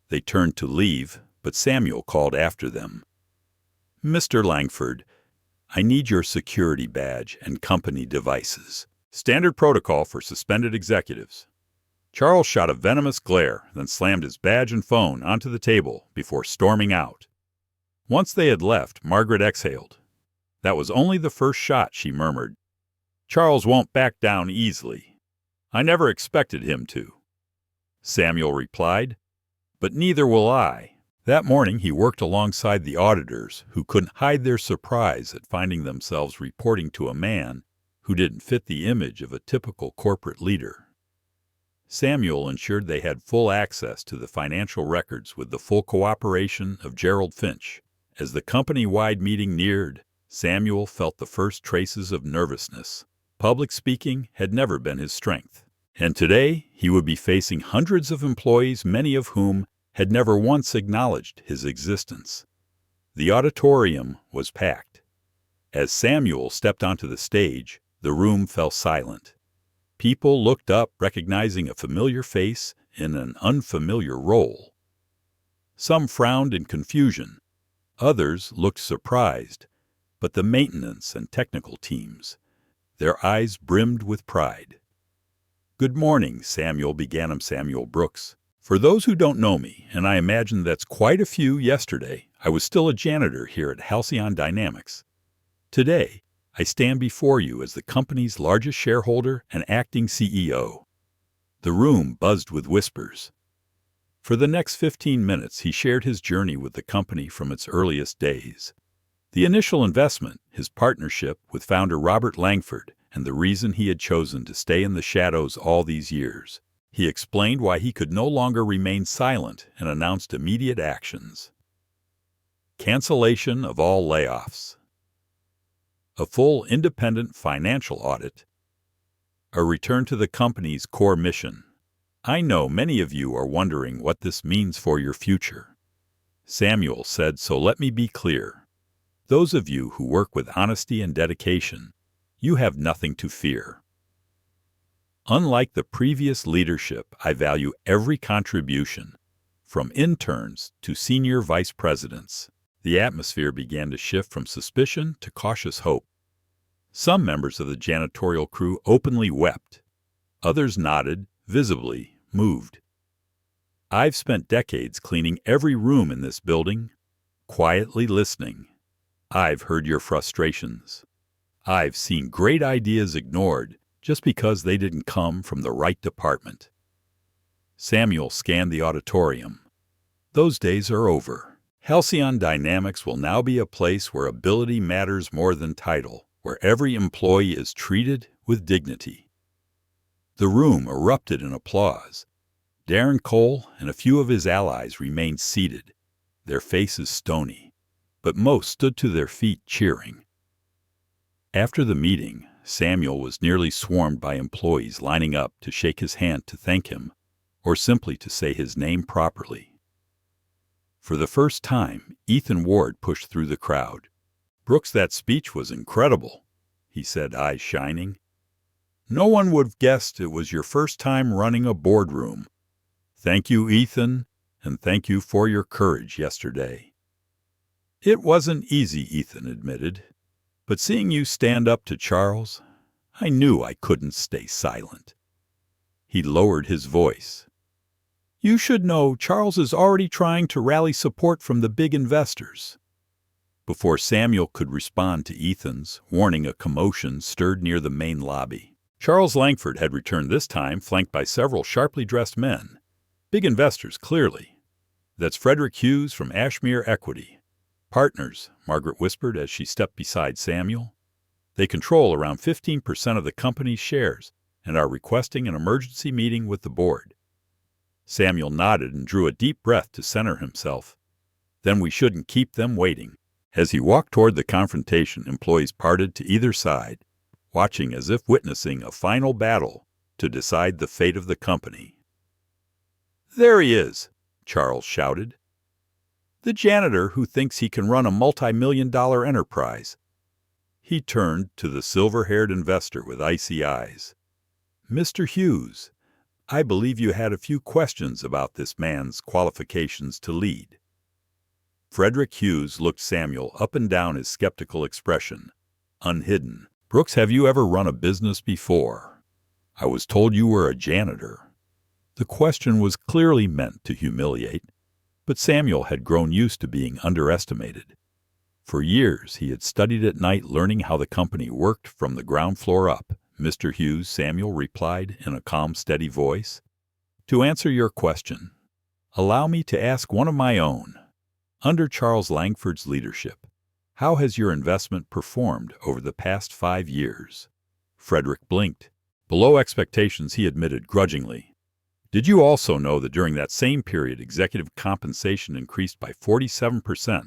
They turned to leave, but Samuel called after them. "Mr. Langford, I need your security badge and company devices. Standard protocol for suspended executives." Charles shot a venomous glare, then slammed his badge and phone onto the table before storming out. Once they had left, Margaret exhaled. "That was only the first shot," she murmured. "Charles won't back down easily. I never expected him to." Samuel replied, "But neither will I." That morning he worked alongside the auditors, who couldn't hide their surprise at finding themselves reporting to a man who didn't fit the image of a typical corporate leader. Samuel ensured they had full access to the financial records with the full cooperation of Gerald Finch. As the company-wide meeting neared, Samuel felt the first traces of nervousness. Public speaking had never been his strength, and today he would be facing hundreds of employees, many of whom had never once acknowledged his existence. The auditorium was packed. As Samuel stepped onto the stage, the room fell silent. People looked up, recognizing a familiar face in an unfamiliar role. Some frowned in confusion. Others looked surprised, but the maintenance and technical teams, their eyes brimmed with pride. "Good morning," Samuel began. "I'm Samuel Brooks. For those who don't know me, and I imagine that's quite a few yesterday, I was still a janitor here at Halcyon Dynamics. Today, I stand before you as the company's largest shareholder and acting CEO. The room buzzed with whispers. For the next 15 minutes, he shared his journey with the company from its earliest days. The initial investment, his partnership with founder Robert Langford, and the reason he had chosen to stay in the shadows all these years. He explained why he could no longer remain silent and announced immediate actions. Cancellation of all layoffs. A full independent financial audit. A return to the company's core mission. I know many of you are wondering what this means for your future. Samuel said, so let me be clear. Those of you who work with honesty and dedication, you have nothing to fear. Unlike the previous leadership, I value every contribution, from interns to senior vice presidents. The atmosphere began to shift from suspicion to cautious hope. Some members of the janitorial crew openly wept. Others nodded, visibly moved. I've spent decades cleaning every room in this building, quietly listening. I've heard your frustrations. I've seen great ideas ignored just because they didn't come from the right department. Samuel scanned the auditorium. Those days are over. Halcyon Dynamics will now be a place where ability matters more than title, where every employee is treated with dignity. The room erupted in applause. Darren Cole and a few of his allies remained seated, their faces stony, but most stood to their feet cheering. After the meeting, Samuel was nearly swarmed by employees lining up to shake his hand to thank him, or simply to say his name properly. For the first time, Ethan Ward pushed through the crowd. Brooks, that speech was incredible, he said, eyes shining. No one would have guessed it was your first time running a boardroom. Thank you, Ethan, and thank you for your courage yesterday. It wasn't easy, Ethan admitted. But seeing you stand up to Charles, I knew I couldn't stay silent. He lowered his voice. You should know Charles is already trying to rally support from the big investors. Before Samuel could respond to Ethan's warning, a commotion stirred near the main lobby. Charles Langford had returned this time, flanked by several sharply dressed men. Big investors, clearly. That's Frederick Hughes from Ashmere Equity. Partners, Margaret whispered as she stepped beside Samuel. They control around 15% of the company's shares and are requesting an emergency meeting with the board. Samuel nodded and drew a deep breath to center himself. Then we shouldn't keep them waiting. As he walked toward the confrontation, employees parted to either side, watching as if witnessing a final battle to decide the fate of the company. There he is, Charles shouted. The janitor who thinks he can run a multi-million-dollar enterprise. He turned to the silver-haired investor with icy eyes. Mr. Hughes, I believe you had a few questions about this man's qualifications to lead. Frederick Hughes looked Samuel up and down, his skeptical expression unhidden. Brooks, have you ever run a business before? I was told you were a janitor. The question was clearly meant to humiliate. But Samuel had grown used to being underestimated. For years, he had studied at night, learning how the company worked from the ground floor up. Mr. Hughes, Samuel replied in a calm, steady voice. To answer your question, allow me to ask one of my own. Under Charles Langford's leadership, how has your investment performed over the past 5 years? Frederick blinked. Below expectations, he admitted grudgingly. Did you also know that during that same period, executive compensation increased by 47%,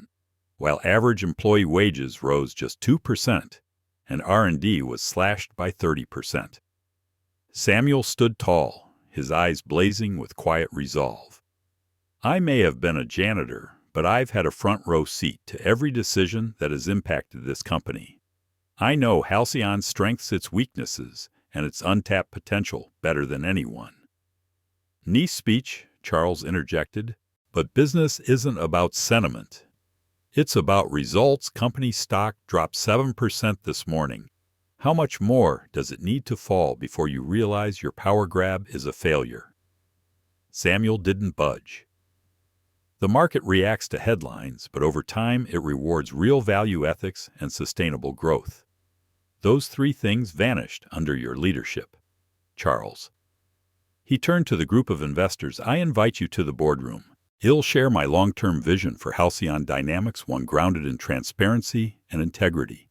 while average employee wages rose just 2%, and R&D was slashed by 30%? Samuel stood tall, his eyes blazing with quiet resolve. I may have been a janitor, but I've had a front-row seat to every decision that has impacted this company. I know Halcyon's strengths, its weaknesses, and its untapped potential better than anyone. Nice speech, Charles interjected, but business isn't about sentiment. It's about results. Company stock dropped 7% this morning. How much more does it need to fall before you realize your power grab is a failure? Samuel didn't budge. The market reacts to headlines, but over time it rewards real value ethics and sustainable growth. Those three things vanished under your leadership, Charles. He turned to the group of investors. I invite you to the boardroom. I'll share my long-term vision for Halcyon Dynamics, one grounded in transparency and integrity.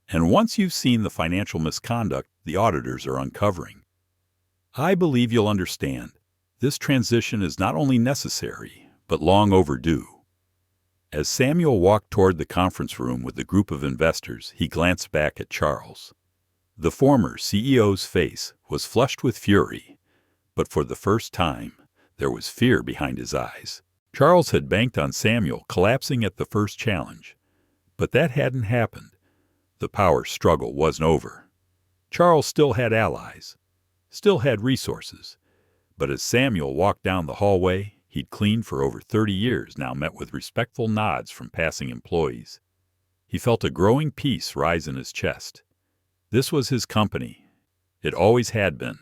And once you've seen the financial misconduct the auditors are uncovering, I believe you'll understand this transition is not only necessary, but long overdue. As Samuel walked toward the conference room with the group of investors, he glanced back at Charles. The former CEO's face was flushed with fury, but for the first time, there was fear behind his eyes. Charles had banked on Samuel collapsing at the first challenge, but that hadn't happened. The power struggle wasn't over. Charles still had allies, still had resources, but as Samuel walked down the hallway, he'd cleaned for over 30 years, now met with respectful nods from passing employees. He felt a growing peace rise in his chest. This was his company. It always had been.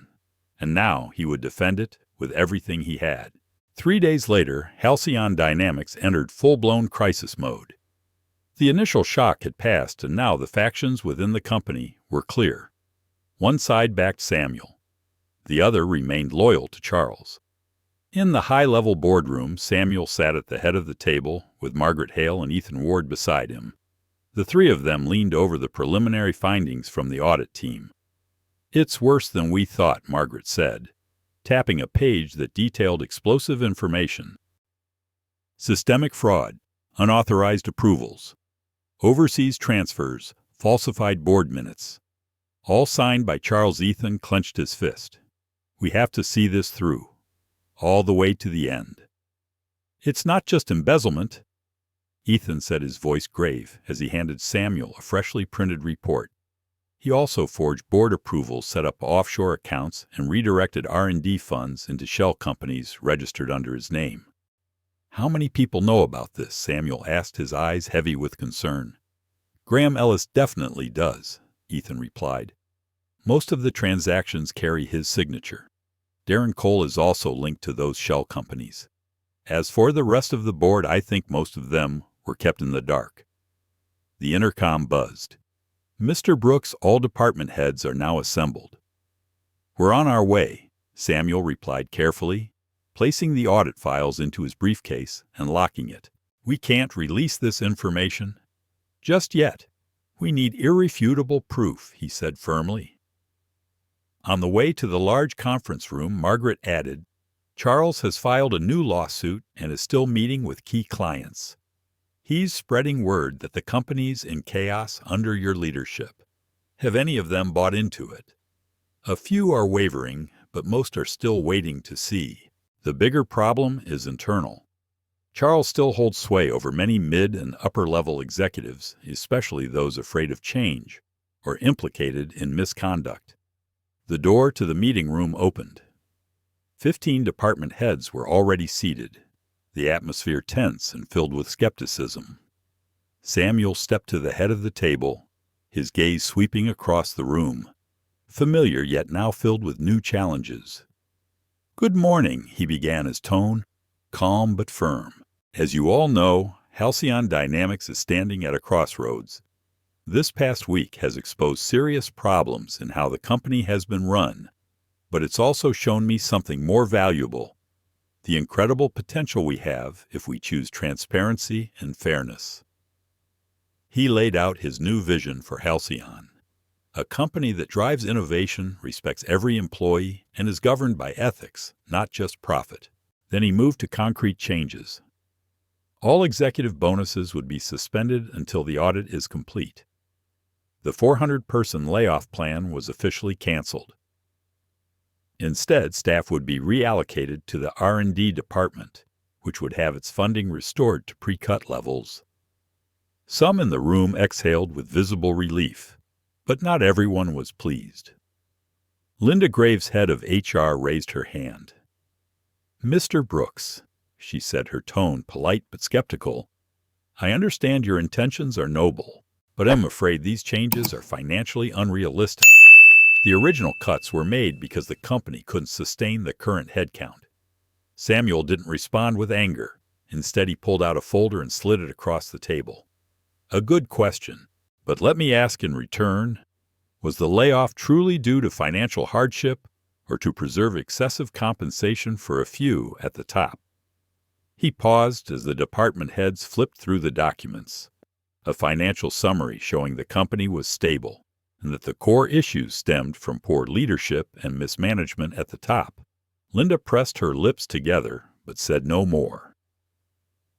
And now he would defend it with everything he had. 3 days later, Halcyon Dynamics entered full-blown crisis mode. The initial shock had passed, and now the factions within the company were clear. One side backed Samuel. The other remained loyal to Charles. In the high-level boardroom, Samuel sat at the head of the table with Margaret Hale and Ethan Ward beside him. The three of them leaned over the preliminary findings from the audit team. "It's worse than we thought," Margaret said, tapping a page that detailed explosive information. Systemic fraud, unauthorized approvals, overseas transfers, falsified board minutes. All signed by Charles. Ethan clenched his fist. "We have to see this through, all the way to the end." "It's not just embezzlement," Ethan said, his voice grave, as he handed Samuel a freshly printed report. He also forged board approvals, set up offshore accounts, and redirected R&D funds into shell companies registered under his name. "How many people know about this?" Samuel asked, his eyes heavy with concern. "Graham Ellis definitely does," Ethan replied. "Most of the transactions carry his signature. Darren Cole is also linked to those shell companies. As for the rest of the board, I think most of them were kept in the dark." The intercom buzzed. "Mr. Brooks, all department heads are now assembled." "We're on our way," Samuel replied carefully, placing the audit files into his briefcase and locking it. "We can't release this information just yet. We need irrefutable proof," he said firmly. On the way to the large conference room, Margaret added, "Charles has filed a new lawsuit and is still meeting with key clients. He's spreading word that the company's in chaos under your leadership. Have any of them bought into it?" "A few are wavering, but most are still waiting to see. The bigger problem is internal. Charles still holds sway over many mid- and upper-level executives, especially those afraid of change or implicated in misconduct." The door to the meeting room opened. 15 department heads were already seated, the atmosphere tense and filled with skepticism. Samuel stepped to the head of the table, his gaze sweeping across the room, familiar yet now filled with new challenges. "Good morning," he began, his tone calm but firm. "As you all know, Halcyon Dynamics is standing at a crossroads. This past week has exposed serious problems in how the company has been run, but it's also shown me something more valuable: the incredible potential we have if we choose transparency and fairness." He laid out his new vision for Halcyon, a company that drives innovation, respects every employee, and is governed by ethics, not just profit. Then he moved to concrete changes. All executive bonuses would be suspended until the audit is complete. The 400-person layoff plan was officially canceled. Instead, staff would be reallocated to the R&D department, which would have its funding restored to pre-cut levels. Some in the room exhaled with visible relief, but not everyone was pleased. Linda Graves, head of HR, raised her hand. "Mr. Brooks," she said, her tone polite but skeptical, "I understand your intentions are noble, but I'm afraid these changes are financially unrealistic. The original cuts were made because the company couldn't sustain the current headcount." Samuel didn't respond with anger. Instead, he pulled out a folder and slid it across the table. A good question, but let me ask in return, was the layoff truly due to financial hardship or to preserve excessive compensation for a few at the top? He paused as the department heads flipped through the documents. A financial summary showing the company was stable and that the core issues stemmed from poor leadership and mismanagement at the top. Linda pressed her lips together but said no more.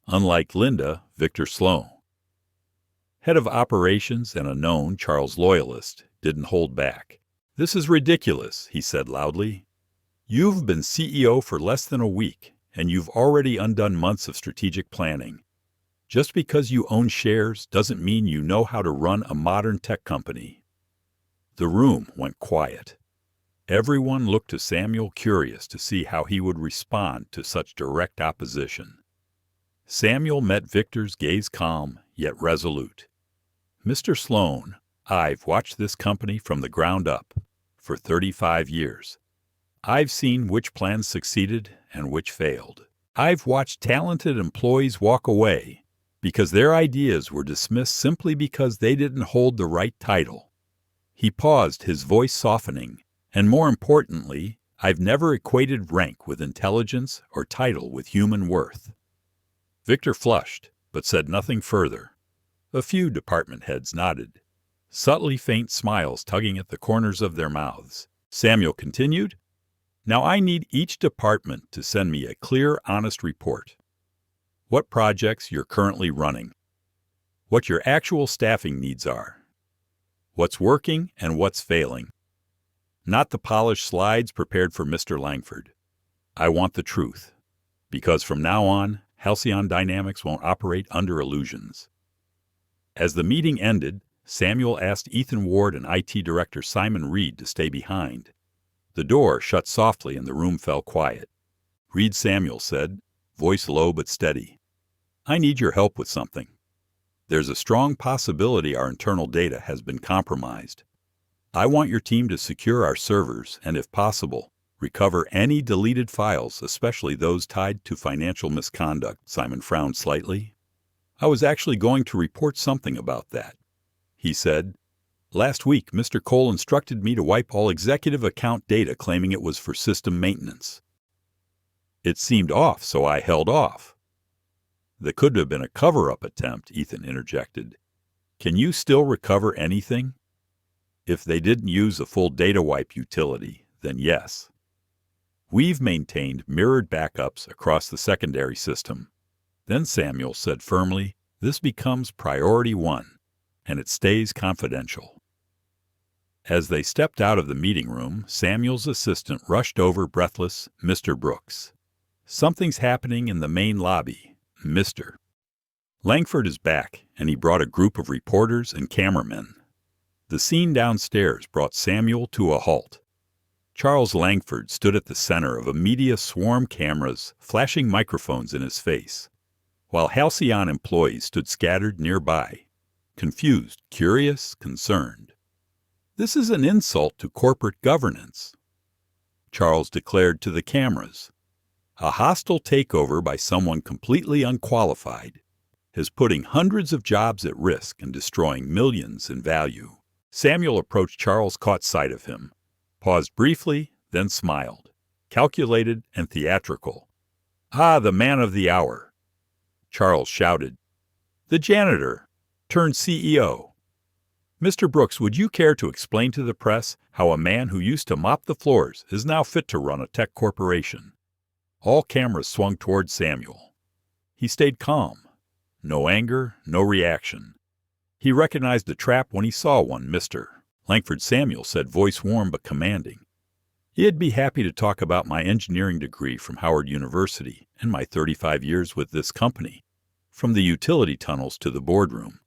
Unlike Linda, Victor Sloan, head of operations and a known Charles loyalist, didn't hold back. "This is ridiculous," he said loudly. "You've been CEO for less than a week, and you've already undone months of strategic planning. Just because you own shares doesn't mean you know how to run a modern tech company." The room went quiet. Everyone looked to Samuel, curious to see how he would respond to such direct opposition. Samuel met Victor's gaze calm, yet resolute. "Mr. Sloan, I've watched this company from the ground up for 35 years. I've seen which plans succeeded and which failed. I've watched talented employees walk away because their ideas were dismissed simply because they didn't hold the right title." He paused, his voice softening. "And more importantly, I've never equated rank with intelligence or title with human worth." Victor flushed, but said nothing further. A few department heads nodded, subtly faint smiles tugging at the corners of their mouths. Samuel continued, "Now I need each department to send me a clear, honest report. What projects you're currently running, what your actual staffing needs are, what's working and what's failing. Not the polished slides prepared for Mr. Langford. I want the truth, because from now on, Halcyon Dynamics won't operate under illusions." As the meeting ended, Samuel asked Ethan Ward and IT Director Simon Reed to stay behind. The door shut softly and the room fell quiet. "Reed," Samuel said, voice low but steady, "I need your help with something. There's a strong possibility our internal data has been compromised. I want your team to secure our servers and, if possible, recover any deleted files, especially those tied to financial misconduct." Simon frowned slightly. "I was actually going to report something about that," he said. "Last week, Mr. Cole instructed me to wipe all executive account data, claiming it was for system maintenance. It seemed off, so I held off." "That could have been a cover-up attempt," Ethan interjected. "Can you still recover anything?" "If they didn't use a full data wipe utility, then yes. We've maintained mirrored backups across the secondary system." Then Samuel said firmly, "This becomes priority one, and it stays confidential." As they stepped out of the meeting room, Samuel's assistant rushed over, breathless, "Mr. Brooks, something's happening in the main lobby. Mr. Langford is back, and he brought a group of reporters and cameramen." The scene downstairs brought Samuel to a halt. Charles Langford stood at the center of a media swarm, cameras flashing microphones in his face, while Halcyon employees stood scattered nearby, confused, curious, concerned. "This is an insult to corporate governance," Charles declared to the cameras. "A hostile takeover by someone completely unqualified is putting hundreds of jobs at risk and destroying millions in value." Samuel approached Charles, caught sight of him, paused briefly, then smiled, calculated and theatrical. "Ah, the man of the hour." Charles shouted, "The janitor turned CEO. Mr. Brooks, would you care to explain to the press how a man who used to mop the floors is now fit to run a tech corporation?" All cameras swung toward Samuel. He stayed calm. No anger, no reaction. He recognized a trap when he saw one. "Mr. Langford," Samuel said, voice warm but commanding, "I'd be happy to talk about my engineering degree from Howard University and my 35 years with this company, from the utility tunnels to the boardroom.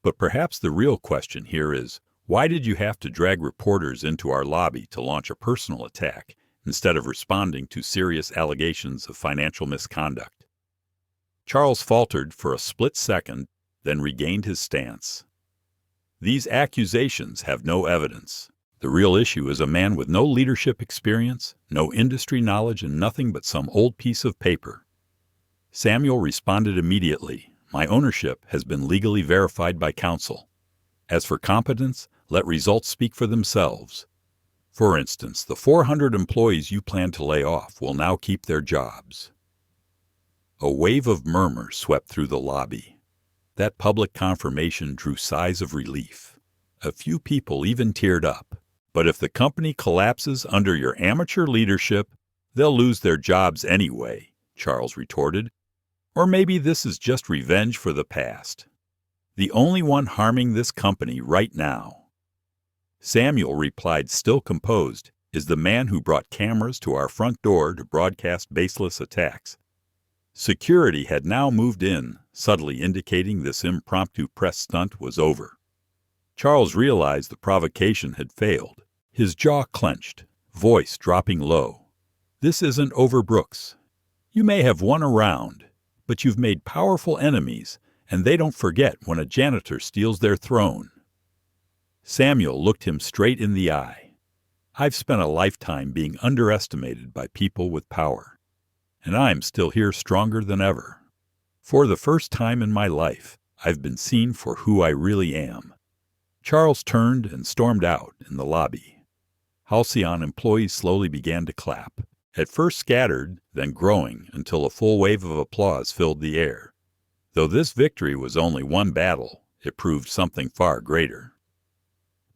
But perhaps the real question here is, why did you have to drag reporters into our lobby to launch a personal attack instead of responding to serious allegations of financial misconduct?" Charles faltered for a split second, then regained his stance. "These accusations have no evidence. The real issue is a man with no leadership experience, no industry knowledge, and nothing but some old piece of paper. Samuel responded immediately. My ownership has been legally verified by counsel. As for competence, let results speak for themselves. For instance, the 400 employees you plan to lay off will now keep their jobs. A wave of murmurs swept through the lobby. That public confirmation drew sighs of relief. A few people even teared up. But if the company collapses under your amateur leadership, they'll lose their jobs anyway, Charles retorted. Or maybe this is just revenge for the past. The only one harming this company right now, Samuel replied, still composed, is the man who brought cameras to our front door to broadcast baseless attacks. Security had now moved in, subtly indicating this impromptu press stunt was over. Charles realized the provocation had failed. His jaw clenched, voice dropping low. This isn't over, Brooks. You may have won a round, but you've made powerful enemies, and they don't forget when a janitor steals their throne. Samuel looked him straight in the eye. I've spent a lifetime being underestimated by people with power, and I'm still here stronger than ever. For the first time in my life, I've been seen for who I really am. Charles turned and stormed out in the lobby. Halcyon employees slowly began to clap, at first scattered, then growing until a full wave of applause filled the air. Though this victory was only one battle, it proved something far greater.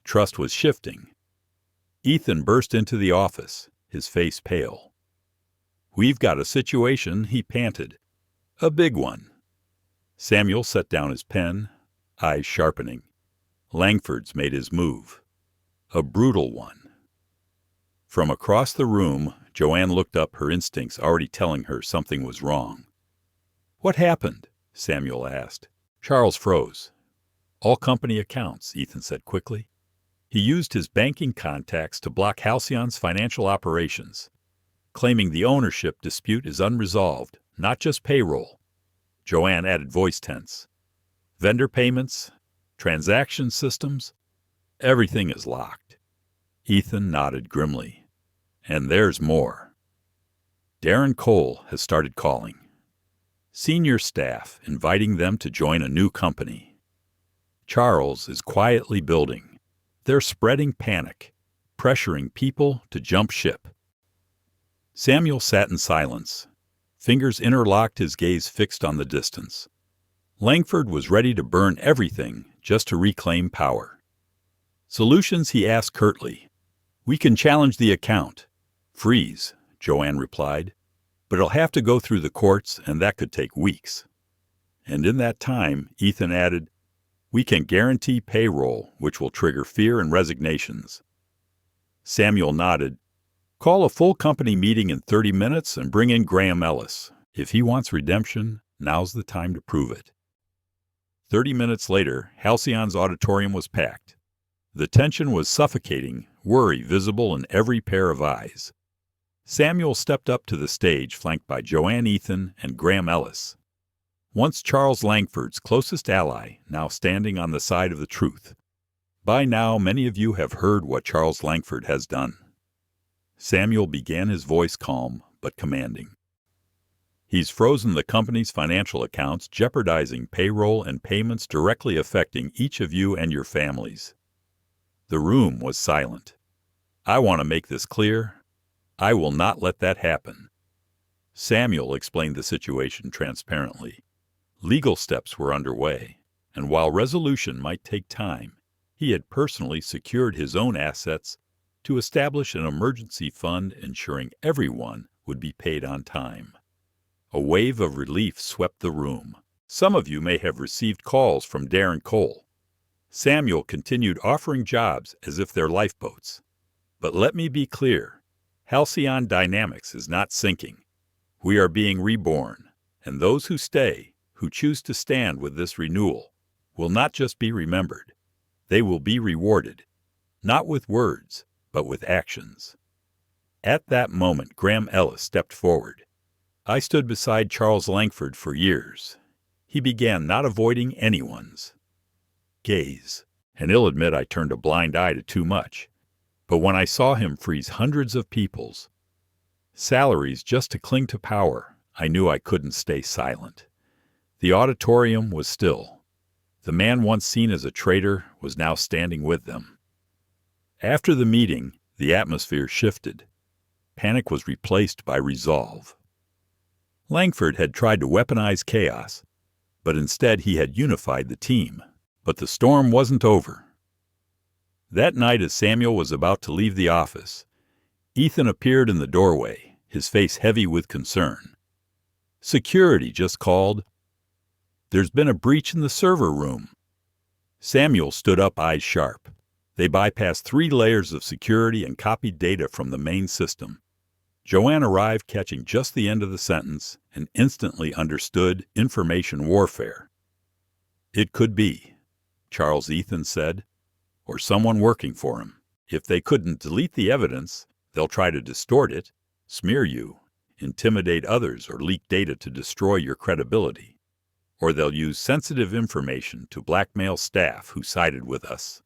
Trust was shifting. Ethan burst into the office, his face pale. We've got a situation, he panted. A big one. Samuel set down his pen, eyes sharpening. Langford's made his move. A brutal one. From across the room, Joanne looked up, her instincts already telling her something was wrong. What happened? Samuel asked. Charles froze. All company accounts, Ethan said quickly. He used his banking contacts to block Halcyon's financial operations, claiming the ownership dispute is unresolved, not just payroll. Joanne added voice tense. Vendor payments, transaction systems, everything is locked. Ethan nodded grimly. And there's more. Darren Cole has started calling. Senior staff inviting them to join a new company. Charles is quietly building. They're spreading panic, pressuring people to jump ship. Samuel sat in silence. Fingers interlocked, his gaze fixed on the distance. Langford was ready to burn everything just to reclaim power. Solutions, he asked curtly. We can challenge the account. Freeze, Joanne replied. But it'll have to go through the courts, and that could take weeks. And in that time, Ethan added, we can guarantee payroll, which will trigger fear and resignations. Samuel nodded. Call a full company meeting in 30 minutes and bring in Graham Ellis. If he wants redemption, now's the time to prove it. 30 minutes later, Halcyon's auditorium was packed. The tension was suffocating, worry visible in every pair of eyes. Samuel stepped up to the stage, flanked by Joanne, Ethan, and Graham Ellis. Once Charles Langford's closest ally, now standing on the side of the truth. By now, many of you have heard what Charles Langford has done. Samuel began, his voice calm but commanding. He's frozen the company's financial accounts, jeopardizing payroll and payments directly affecting each of you and your families. The room was silent. I want to make this clear. I will not let that happen. Samuel explained the situation transparently. Legal steps were underway, and while resolution might take time, he had personally secured his own assets to establish an emergency fund ensuring everyone would be paid on time. A wave of relief swept the room. Some of you may have received calls from Darren Cole. Samuel continued offering jobs as if they're lifeboats. But let me be clear, Halcyon Dynamics is not sinking. We are being reborn, and those who stay, who choose to stand with this renewal, will not just be remembered. They will be rewarded, not with words, but with actions. At that moment, Graham Ellis stepped forward. I stood beside Charles Langford for years. He began not avoiding anyone's gaze, and I'll admit I turned a blind eye to too much. But when I saw him freeze hundreds of people's salaries just to cling to power, I knew I couldn't stay silent. The auditorium was still. The man once seen as a traitor was now standing with them. After the meeting, the atmosphere shifted. Panic was replaced by resolve. Langford had tried to weaponize chaos, but instead he had unified the team. But the storm wasn't over. That night, as Samuel was about to leave the office, Ethan appeared in the doorway, his face heavy with concern. "Security just called. There's been a breach in the server room." Samuel stood up, eyes sharp. They bypassed 3 layers of security and copied data from the main system. Joanne arrived, catching just the end of the sentence, and instantly understood information warfare. "It could be," Charles Ethan said, "or someone working for him. If they couldn't delete the evidence, they'll try to distort it, smear you, intimidate others, or leak data to destroy your credibility. Or they'll use sensitive information to blackmail staff who sided with us."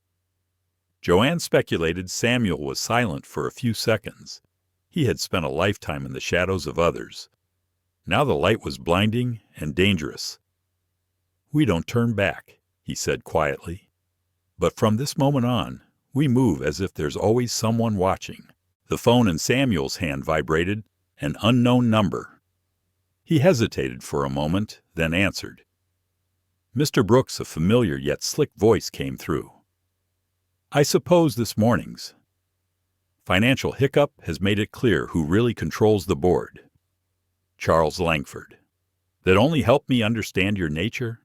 Joanne speculated Samuel was silent for a few seconds. He had spent a lifetime in the shadows of others. Now the light was blinding and dangerous. "We don't turn back," he said quietly. "But from this moment on, we move as if there's always someone watching." The phone in Samuel's hand vibrated, an unknown number. He hesitated for a moment, then answered. Mr. Brooks, a familiar yet slick voice came through. "I suppose this morning's financial hiccup has made it clear who really controls the board. Charles Langford. That only helped me understand your nature?"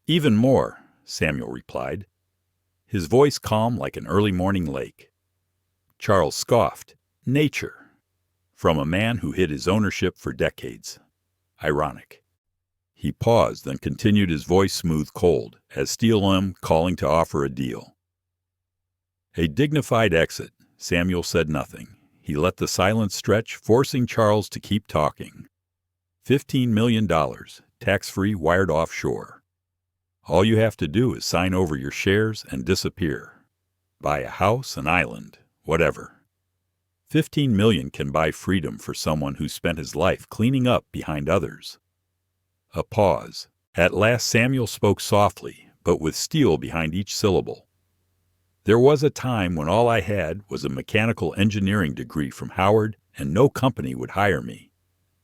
"Even more," Samuel replied, his voice calm like an early morning lake. Charles scoffed. "Nature. From a man who hid his ownership for decades. Ironic." He paused, then continued, his voice smooth cold, as Steel M calling to offer a deal. A dignified exit. Samuel said nothing. He let the silence stretch, forcing Charles to keep talking. $15 million, tax-free, wired offshore. All you have to do is sign over your shares and disappear. Buy a house, an island, whatever. 15 million can buy freedom for someone who spent his life cleaning up behind others. A pause. At last Samuel spoke softly, but with steel behind each syllable. "There was a time when all I had was a mechanical engineering degree from Howard, and no company would hire me.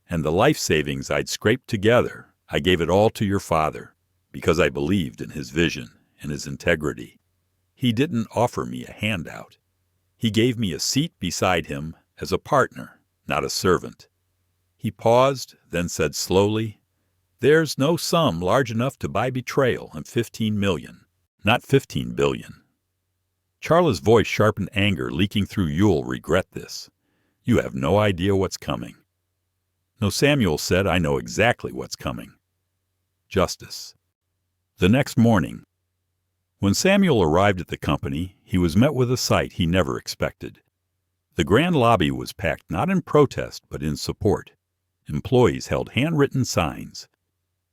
And the life savings I'd scraped together, I gave it all to your father, because I believed in his vision and his integrity. He didn't offer me a handout. He gave me a seat beside him as a partner, not a servant." He paused, then said slowly, "There's no sum large enough to buy betrayal and 15 million, not 15 billion. Charlie's voice sharpened, anger leaking through. "You'll regret this. You have no idea what's coming." "No," Samuel said, "I know exactly what's coming. Justice." The next morning, when Samuel arrived at the company, he was met with a sight he never expected. The grand lobby was packed not in protest but in support. Employees held handwritten signs.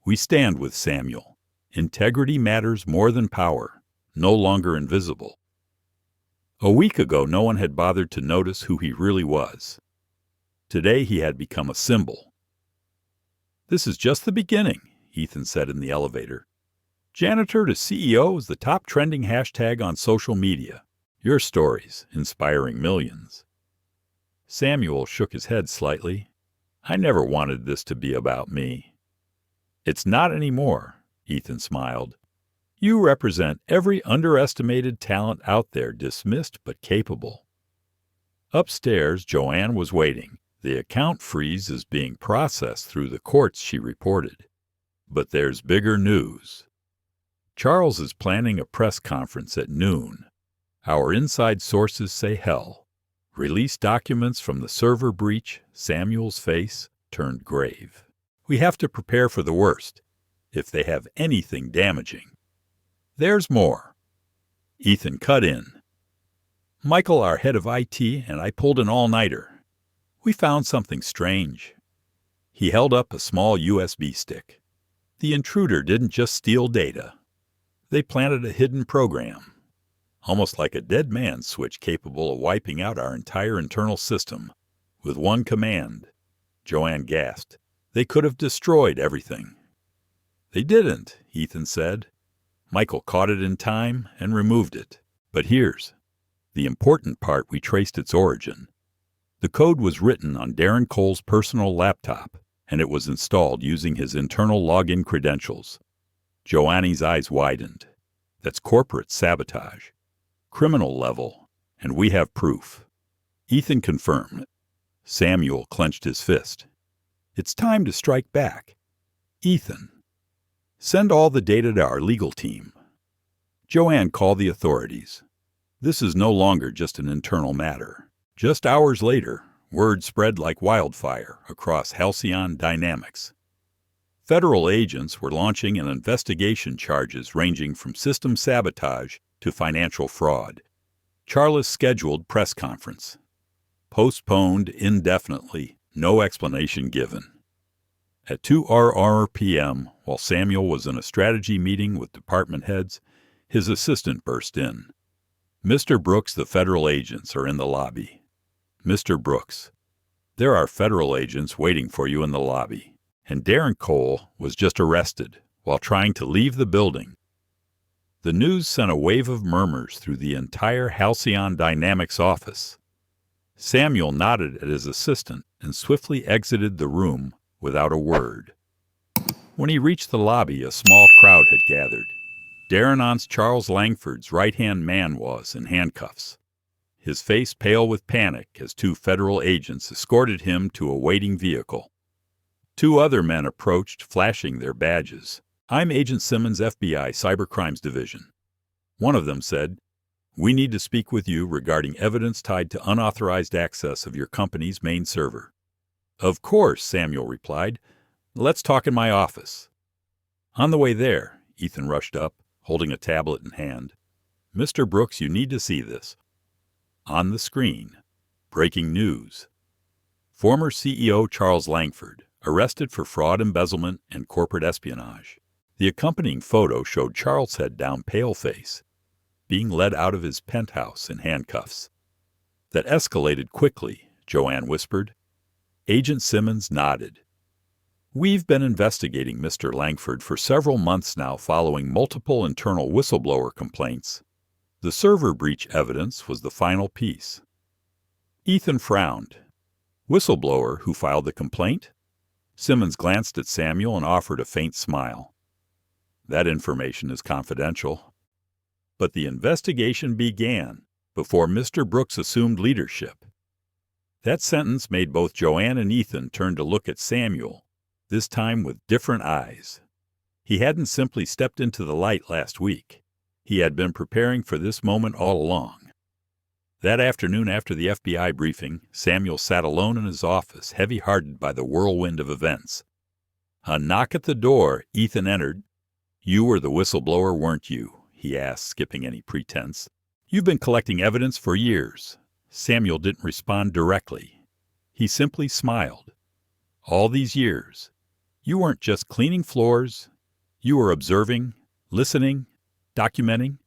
"We stand with Samuel. Integrity matters more than power. No longer invisible." A week ago, no one had bothered to notice who he really was. Today, he had become a symbol. "This is just the beginning," Ethan said in the elevator. "Janitor to CEO is the top trending hashtag on social media. Your stories inspiring millions." Samuel shook his head slightly. "I never wanted this to be about me." "It's not anymore," Ethan smiled. "You represent every underestimated talent out there, dismissed but capable." Upstairs, Joanne was waiting. "The account freeze is being processed through the courts," she reported. "But there's bigger news. Charles is planning a press conference at noon. Our inside sources say hell. Release documents from the server breach." Samuel's face turned grave. "We have to prepare for the worst, if they have anything damaging." "There's more." Ethan cut in. "Michael, our head of IT, and I pulled an all-nighter. We found something strange." He held up a small USB stick. "The intruder didn't just steal data. They planted a hidden program, almost like a dead man switch capable of wiping out our entire internal system with one command." Joanne gasped. They could have destroyed everything. They didn't, Ethan said. Michael caught it in time and removed it. But here's the important part: we traced its origin. The code was written on Darren Cole's personal laptop, and it was installed using his internal login credentials. Joanne's eyes widened. That's corporate sabotage. Criminal level, and we have proof. Ethan confirmed. Samuel clenched his fist. It's time to strike back. Ethan, send all the data to our legal team. Joanne, call the authorities. This is no longer just an internal matter. Just hours later, word spread like wildfire across Halcyon Dynamics. Federal agents were launching an investigation, charges ranging from system sabotage to financial fraud. Charles' scheduled press conference. Postponed indefinitely, no explanation given. At 2 p.m., while Samuel was in a strategy meeting with department heads, his assistant burst in. Mr. Brooks, the federal agents are in the lobby. Mr. Brooks, there are federal agents waiting for you in the lobby, and Darren Cole was just arrested while trying to leave the building. The news sent a wave of murmurs through the entire Halcyon Dynamics office. Samuel nodded at his assistant and swiftly exited the room without a word. When he reached the lobby, a small crowd had gathered. Darren On's Charles Langford's right-hand man was in handcuffs, his face pale with panic as 2 federal agents escorted him to a waiting vehicle. 2 other men approached, flashing their badges. I'm Agent Simmons, FBI, Cybercrimes Division. One of them said, we need to speak with you regarding evidence tied to unauthorized access of your company's main server. Of course, Samuel replied. Let's talk in my office. On the way there, Ethan rushed up, holding a tablet in hand. Mr. Brooks, you need to see this. On the screen, breaking news. Former CEO Charles Langford, arrested for fraud, embezzlement, and corporate espionage. The accompanying photo showed Charles' head down, pale face, being led out of his penthouse in handcuffs. That escalated quickly, Joanne whispered. Agent Simmons nodded. We've been investigating Mr. Langford for several months now following multiple internal whistleblower complaints. The server breach evidence was the final piece. Ethan frowned. Whistleblower who filed the complaint? Simmons glanced at Samuel and offered a faint smile. That information is confidential. But the investigation began before Mr. Brooks assumed leadership. That sentence made both Joanne and Ethan turn to look at Samuel, this time with different eyes. He hadn't simply stepped into the light last week. He had been preparing for this moment all along. That afternoon after the FBI briefing, Samuel sat alone in his office, heavy-hearted by the whirlwind of events. A knock at the door. Ethan entered. You were the whistleblower, weren't you? He asked, skipping any pretense. You've been collecting evidence for years. Samuel didn't respond directly. He simply smiled. All these years, you weren't just cleaning floors. You were observing, listening, documenting.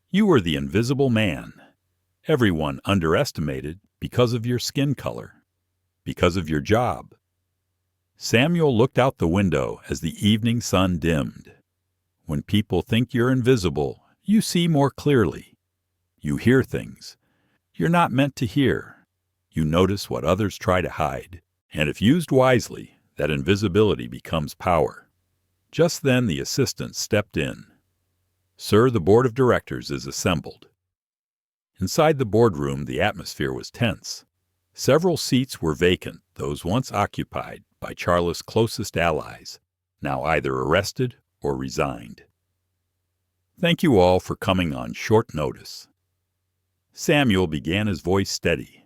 You were the invisible man. Everyone underestimated because of your skin color, because of your job. Samuel looked out the window as the evening sun dimmed. When people think you're invisible, you see more clearly. You hear things you're not meant to hear. You notice what others try to hide. And if used wisely, that invisibility becomes power. Just then the assistant stepped in. Sir, the board of directors is assembled. Inside the boardroom, the atmosphere was tense. Several seats were vacant, those once occupied by Charles' closest allies, now either arrested or resigned. Thank you all for coming on short notice. Samuel began, his voice steady.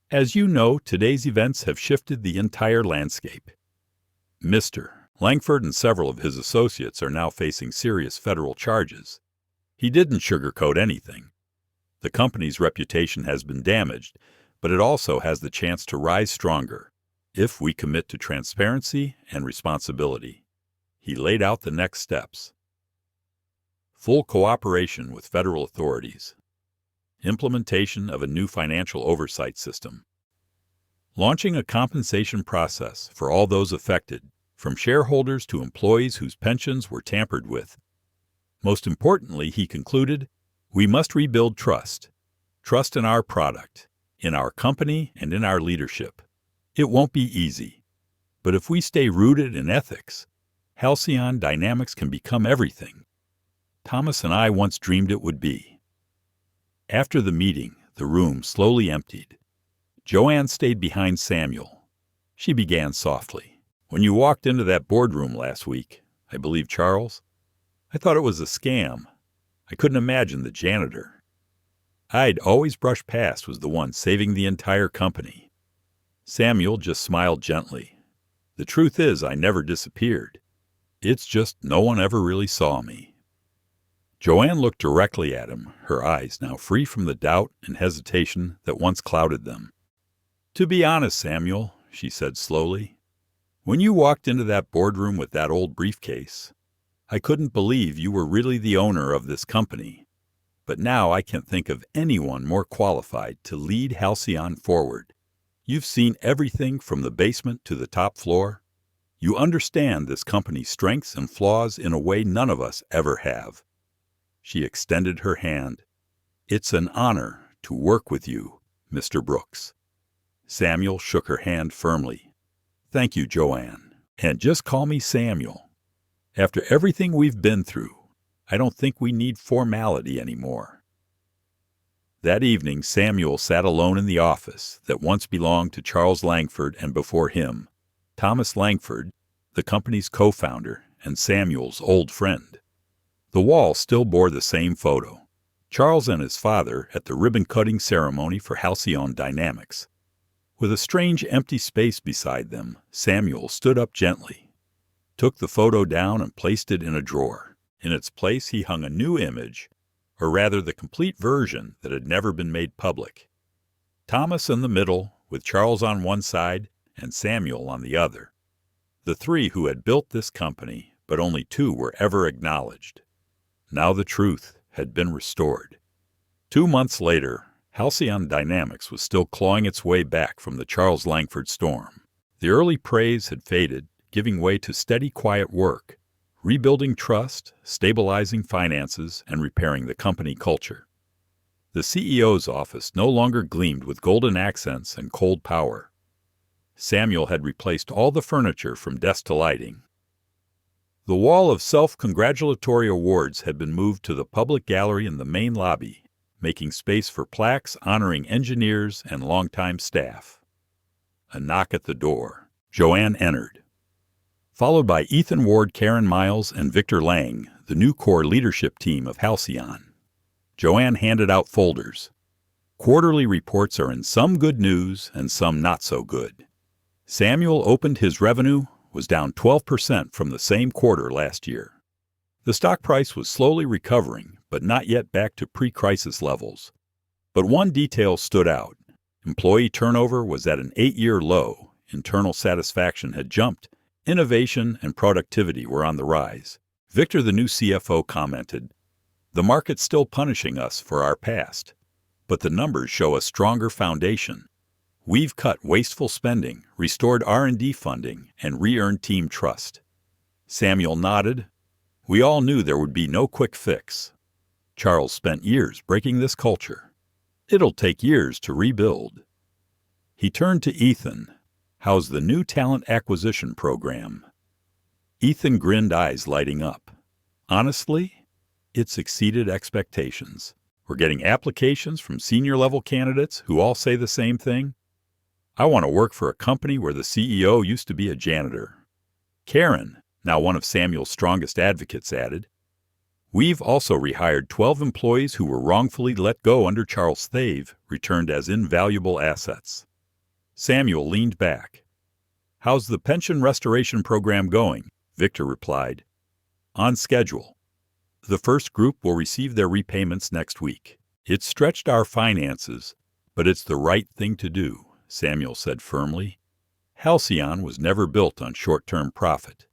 As you know, today's events have shifted the entire landscape. Mr. Langford and several of his associates are now facing serious federal charges. He didn't sugarcoat anything. The company's reputation has been damaged, but it also has the chance to rise stronger if we commit to transparency and responsibility. He laid out the next steps. Full cooperation with federal authorities. Implementation of a new financial oversight system. launching a compensation process for all those affected, from shareholders to employees whose pensions were tampered with. Most importantly, he concluded, we must rebuild trust. Trust in our product, in our company, and in our leadership. It won't be easy. But if we stay rooted in ethics, Halcyon Dynamics can become everything Thomas and I once dreamed it would be. After the meeting, the room slowly emptied. Joanne stayed behind Samuel. She began softly. When you walked into that boardroom last week, I believe Charles, I thought it was a scam. I couldn't imagine the janitor I'd always brushed past was the one saving the entire company. Samuel just smiled gently. The truth is, I never disappeared. It's just no one ever really saw me. Joanne looked directly at him, her eyes now free from the doubt and hesitation that once clouded them. To be honest, Samuel, she said slowly, when you walked into that boardroom with that old briefcase, I couldn't believe you were really the owner of this company. But now I can't think of anyone more qualified to lead Halcyon forward. You've seen everything from the basement to the top floor. You understand this company's strengths and flaws in a way none of us ever have. She extended her hand. It's an honor to work with you, Mr. Brooks. Samuel shook her hand firmly. Thank you, Joanne. And just call me Samuel. After everything we've been through, I don't think we need formality anymore. That evening, Samuel sat alone in the office that once belonged to Charles Langford and before him, Thomas Langford, the company's co-founder and Samuel's old friend. The wall still bore the same photo, Charles and his father at the ribbon-cutting ceremony for Halcyon Dynamics. With a strange empty space beside them, Samuel stood up gently, took the photo down and placed it in a drawer. In its place, he hung a new image, or rather the complete version that had never been made public. Thomas in the middle, with Charles on one side and Samuel on the other. The three who had built this company, but only two were ever acknowledged. Now the truth had been restored. 2 months later, Halcyon Dynamics was still clawing its way back from the Charles Langford storm. The early praise had faded, giving way to steady, quiet work, rebuilding trust, stabilizing finances, and repairing the company culture. The CEO's office no longer gleamed with golden accents and cold power. Samuel had replaced all the furniture from desk to lighting. The wall of self-congratulatory awards had been moved to the public gallery in the main lobby, making space for plaques honoring engineers and longtime staff. A knock at the door. Joanne entered. Followed by Ethan Ward, Karen Miles, and Victor Lang, the new core leadership team of Halcyon. Joanne handed out folders. Quarterly reports are in some good news and some not so good. Samuel opened his revenue was down 12% from the same quarter last year. The stock price was slowly recovering, but not yet back to pre-crisis levels. But one detail stood out. Employee turnover was at an 8-year low. Internal satisfaction had jumped. Innovation and productivity were on the rise. Victor, the new CFO, commented, "The market's still punishing us for our past, but the numbers show a stronger foundation. We've cut wasteful spending, restored R&D funding, and re-earned team trust." Samuel nodded. We all knew there would be no quick fix. Charles spent years breaking this culture. It'll take years to rebuild. He turned to Ethan. How's the new talent acquisition program? Ethan grinned, eyes lighting up. Honestly, it's exceeded expectations. We're getting applications from senior-level candidates who all say the same thing. I want to work for a company where the CEO used to be a janitor. Karen, now one of Samuel's strongest advocates, added, We've also rehired 12 employees who were wrongfully let go under Charles Thave, returned as invaluable assets. Samuel leaned back. How's the pension restoration program going? Victor replied. On schedule. The first group will receive their repayments next week. It's stretched our finances, but it's the right thing to do, Samuel said firmly. Halcyon was never built on short-term profit.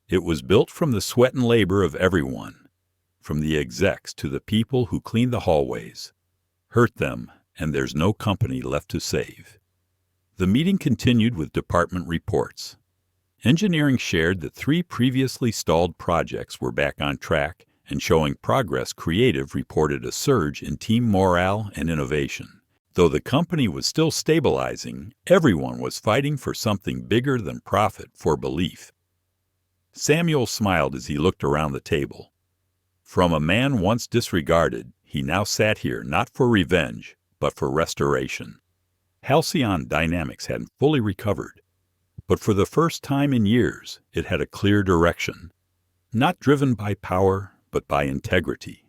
It was built from the sweat and labor of everyone, from the execs to the people who clean the hallways. Hurt them, and there's no company left to save. The meeting continued with department reports. Engineering shared that 3 previously stalled projects were back on track and showing progress. Creative reported a surge in team morale and innovation. Though the company was still stabilizing, everyone was fighting for something bigger than profit for belief. Samuel smiled as he looked around the table. From a man once disregarded, he now sat here not for revenge, but for restoration. Halcyon Dynamics hadn't fully recovered, but for the first time in years, it had a clear direction, not driven by power, but by integrity.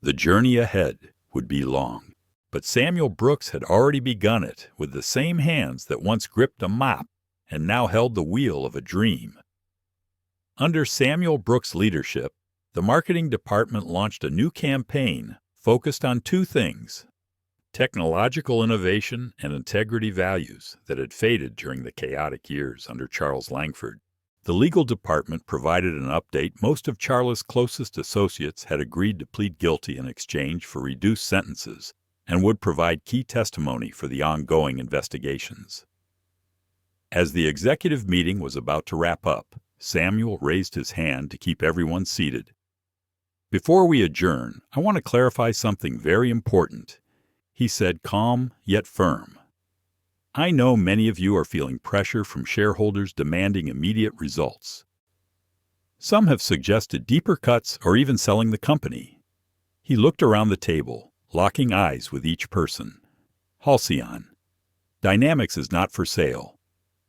The journey ahead would be long, but Samuel Brooks had already begun it with the same hands that once gripped a mop and now held the wheel of a dream. Under Samuel Brooks' leadership, the marketing department launched a new campaign focused on 2 things: technological innovation and integrity values that had faded during the chaotic years under Charles Langford. The legal department provided an update. Most of Charles' closest associates had agreed to plead guilty in exchange for reduced sentences and would provide key testimony for the ongoing investigations. As the executive meeting was about to wrap up, Samuel raised his hand to keep everyone seated. "Before we adjourn, I want to clarify something very important," he said, calm yet firm. "I know many of you are feeling pressure from shareholders demanding immediate results. Some have suggested deeper cuts or even selling the company." He looked around the table, locking eyes with each person. "Halcyon Dynamics is not for sale,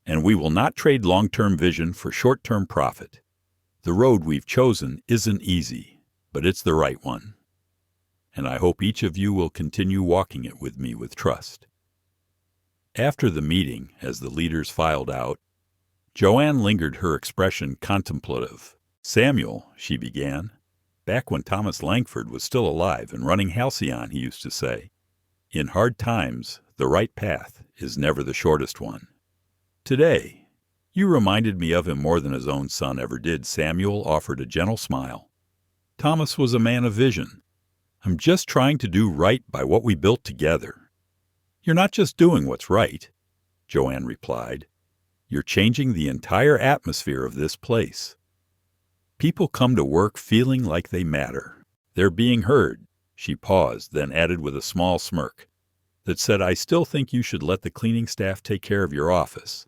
and we will not trade long-term vision for short-term profit. The road we've chosen isn't easy, but it's the right one. And I hope each of you will continue walking it with me with trust." After the meeting, as the leaders filed out, Joanne lingered, her expression contemplative. "Samuel," she began, "back when Thomas Langford was still alive and running Halcyon, he used to say, 'In hard times, the right path is never the shortest one.' Today, you reminded me of him more than his own son ever did." Samuel offered a gentle smile. "Thomas was a man of vision. I'm just trying to do right by what we built together." "You're not just doing what's right," Joanne replied. "You're changing the entire atmosphere of this place. People come to work feeling like they matter. They're being heard." She paused, then added with a small smirk that said, "I still think you should let the cleaning staff take care of your office."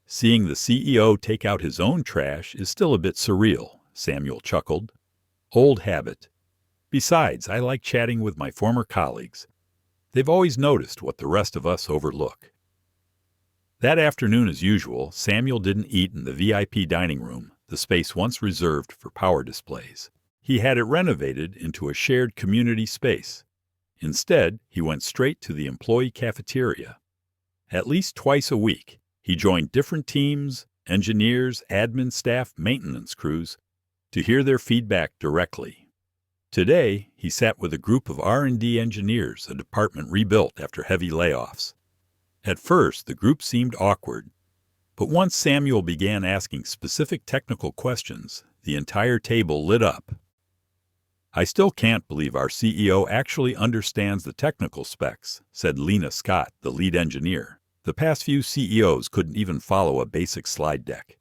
"Seeing the CEO take out his own trash is still a bit surreal," Samuel chuckled. "Old habit. Besides, I like chatting with my former colleagues. They've always noticed what the rest of us overlook." That afternoon, as usual, Samuel didn't eat in the VIP dining room, the space once reserved for power displays. He had it renovated into a shared community space. Instead, he went straight to the employee cafeteria. At least twice a week, he joined different teams, engineers, admin staff, maintenance crews, to hear their feedback directly. Today, he sat with a group of R&D engineers, a department rebuilt after heavy layoffs. At first, the group seemed awkward, but once Samuel began asking specific technical questions, the entire table lit up. "I still can't believe our CEO actually understands the technical specs," said Lena Scott, the lead engineer. "The past few CEOs couldn't even follow a basic slide deck."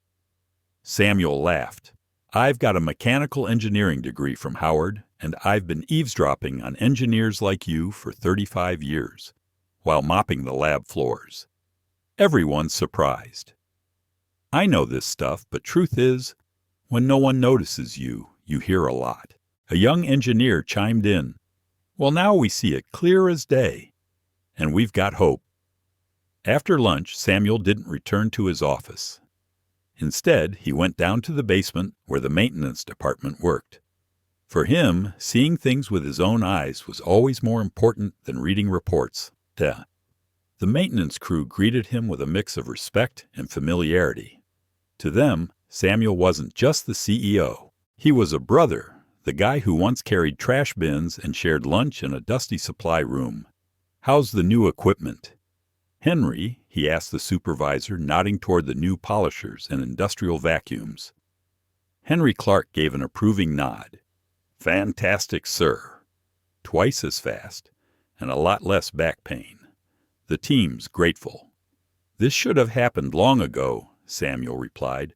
Samuel laughed. "I've got a mechanical engineering degree from Howard, and I've been eavesdropping on engineers like you for 35 years, while mopping the lab floors. Everyone's surprised. I know this stuff, but truth is, when no one notices you, you hear a lot." A young engineer chimed in. "Well, now we see it clear as day, and we've got hope." After lunch, Samuel didn't return to his office. Instead, he went down to the basement where the maintenance department worked. For him, seeing things with his own eyes was always more important than reading reports. The maintenance crew greeted him with a mix of respect and familiarity. To them, Samuel wasn't just the CEO. He was a brother, the guy who once carried trash bins and shared lunch in a dusty supply room. "How's the new equipment?" "Henry," he asked the supervisor, nodding toward the new polishers and industrial vacuums. Henry Clark gave an approving nod. "Fantastic, sir. Twice as fast, and a lot less back pain. The team's grateful." "This should have happened long ago," Samuel replied.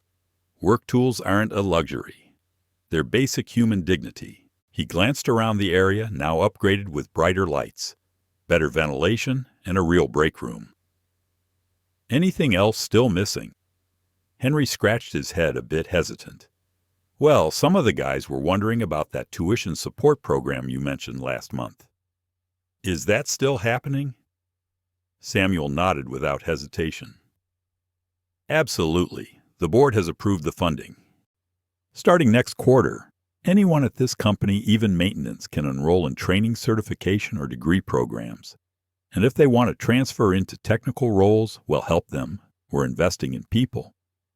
"Work tools aren't a luxury. They're basic human dignity." He glanced around the area, now upgraded with brighter lights, better ventilation, and a real break room. "Anything else still missing?" Henry scratched his head, a bit hesitant. "Well, some of the guys were wondering about that tuition support program you mentioned last month. Is that still happening?" Samuel nodded without hesitation. "Absolutely. The board has approved the funding. Starting next quarter, anyone at this company, even maintenance, can enroll in training, certification, or degree programs. And if they want to transfer into technical roles, we'll help them. We're investing in people,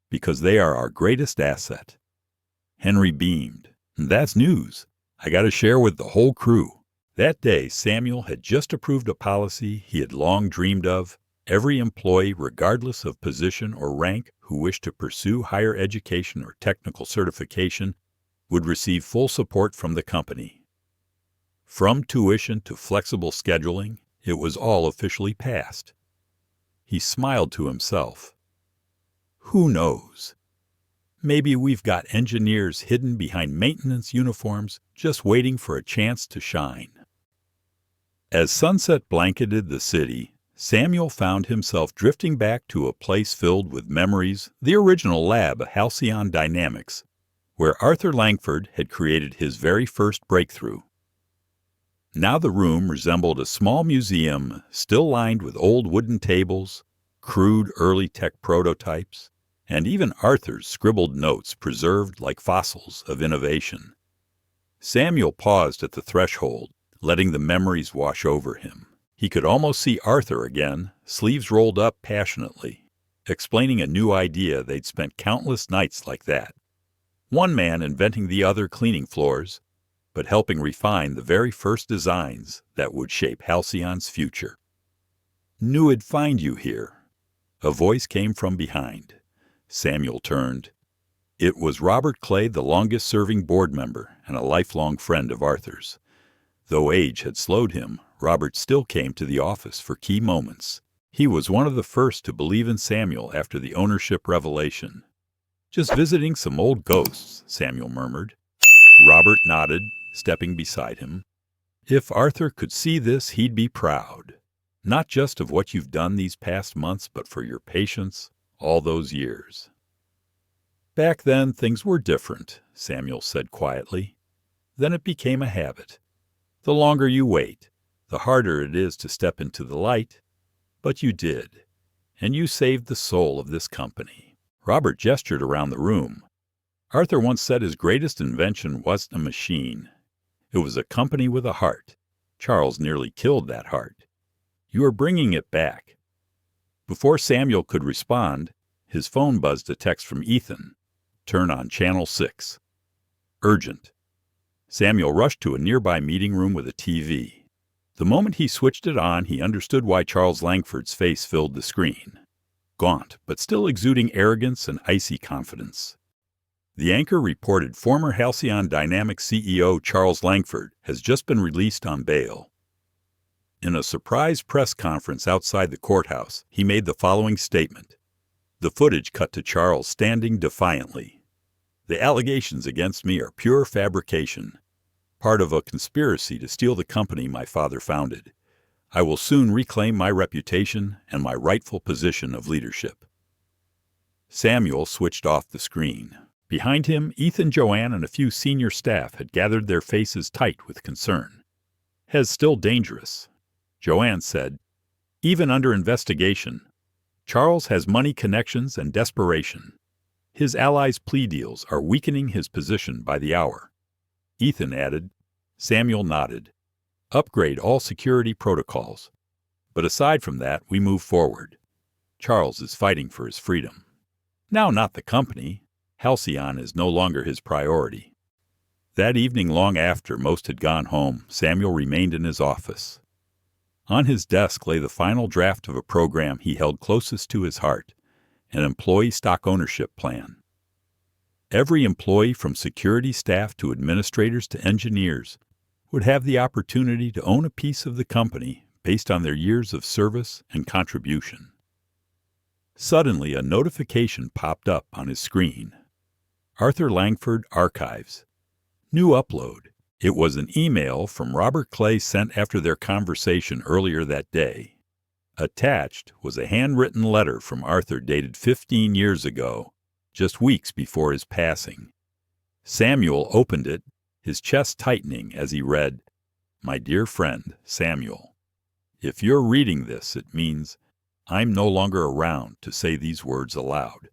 because they are our greatest asset." Henry beamed. "That's news. I got to share with the whole crew." That day, Samuel had just approved a policy he had long dreamed of. Every employee, regardless of position or rank, who wished to pursue higher education or technical certification, would receive full support from the company. From tuition to flexible scheduling, it was all officially passed. He smiled to himself. Who knows? Maybe we've got engineers hidden behind maintenance uniforms just waiting for a chance to shine. As sunset blanketed the city, Samuel found himself drifting back to a place filled with memories, the original lab, Halcyon Dynamics, where Arthur Langford had created his very first breakthrough. Now the room resembled a small museum, still lined with old wooden tables, crude early tech prototypes, and even Arthur's scribbled notes preserved like fossils of innovation. Samuel paused at the threshold, letting the memories wash over him. He could almost see Arthur again, sleeves rolled up passionately, explaining a new idea they'd spent countless nights like that. One man inventing the other cleaning floors, but helping refine the very first designs that would shape Halcyon's future. "Knew I'd find you here." A voice came from behind. Samuel turned. It was Robert Clay, the longest-serving board member and a lifelong friend of Arthur's. Though age had slowed him, Robert still came to the office for key moments. He was one of the first to believe in Samuel after the ownership revelation. "Just visiting some old ghosts," Samuel murmured. Robert nodded, stepping beside him. "If Arthur could see this, he'd be proud. Not just of what you've done these past months, but for your patience all those years." "Back then, things were different," Samuel said quietly. "Then it became a habit. The longer you wait, the harder it is to step into the light. But you did, and you saved the soul of this company." Robert gestured around the room. "Arthur once said his greatest invention wasn't a machine. It was a company with a heart. Charles nearly killed that heart. You are bringing it back." Before Samuel could respond, his phone buzzed a text from Ethan. "Turn on Channel 6. Urgent." Samuel rushed to a nearby meeting room with a TV. The moment he switched it on, he understood why Charles Langford's face filled the screen. Gaunt, but still exuding arrogance and icy confidence. The anchor reported former Halcyon Dynamics CEO Charles Langford has just been released on bail. In a surprise press conference outside the courthouse, he made the following statement. The footage cut to Charles standing defiantly. "The allegations against me are pure fabrication, part of a conspiracy to steal the company my father founded. I will soon reclaim my reputation and my rightful position of leadership." Samuel switched off the screen. Behind him, Ethan, Joanne, and a few senior staff had gathered, their faces tight with concern. "Has still dangerous," Joanne said. "Even under investigation. Charles has money connections and desperation. His allies' plea deals are weakening his position by the hour." Ethan added. Samuel nodded. "Upgrade all security protocols. But aside from that, we move forward. Charles is fighting for his freedom. Now not the company. Halcyon is no longer his priority." That evening, long after most had gone home, Samuel remained in his office. On his desk lay the final draft of a program he held closest to his heart, an employee stock ownership plan. Every employee, from security staff to administrators to engineers, would have the opportunity to own a piece of the company based on their years of service and contribution. Suddenly, a notification popped up on his screen. Arthur Langford Archives. New upload. It was an email from Robert Clay sent after their conversation earlier that day. Attached was a handwritten letter from Arthur dated 15 years ago, just weeks before his passing. Samuel opened it, his chest tightening as he read, "My dear friend, Samuel, if you're reading this, it means I'm no longer around to say these words aloud."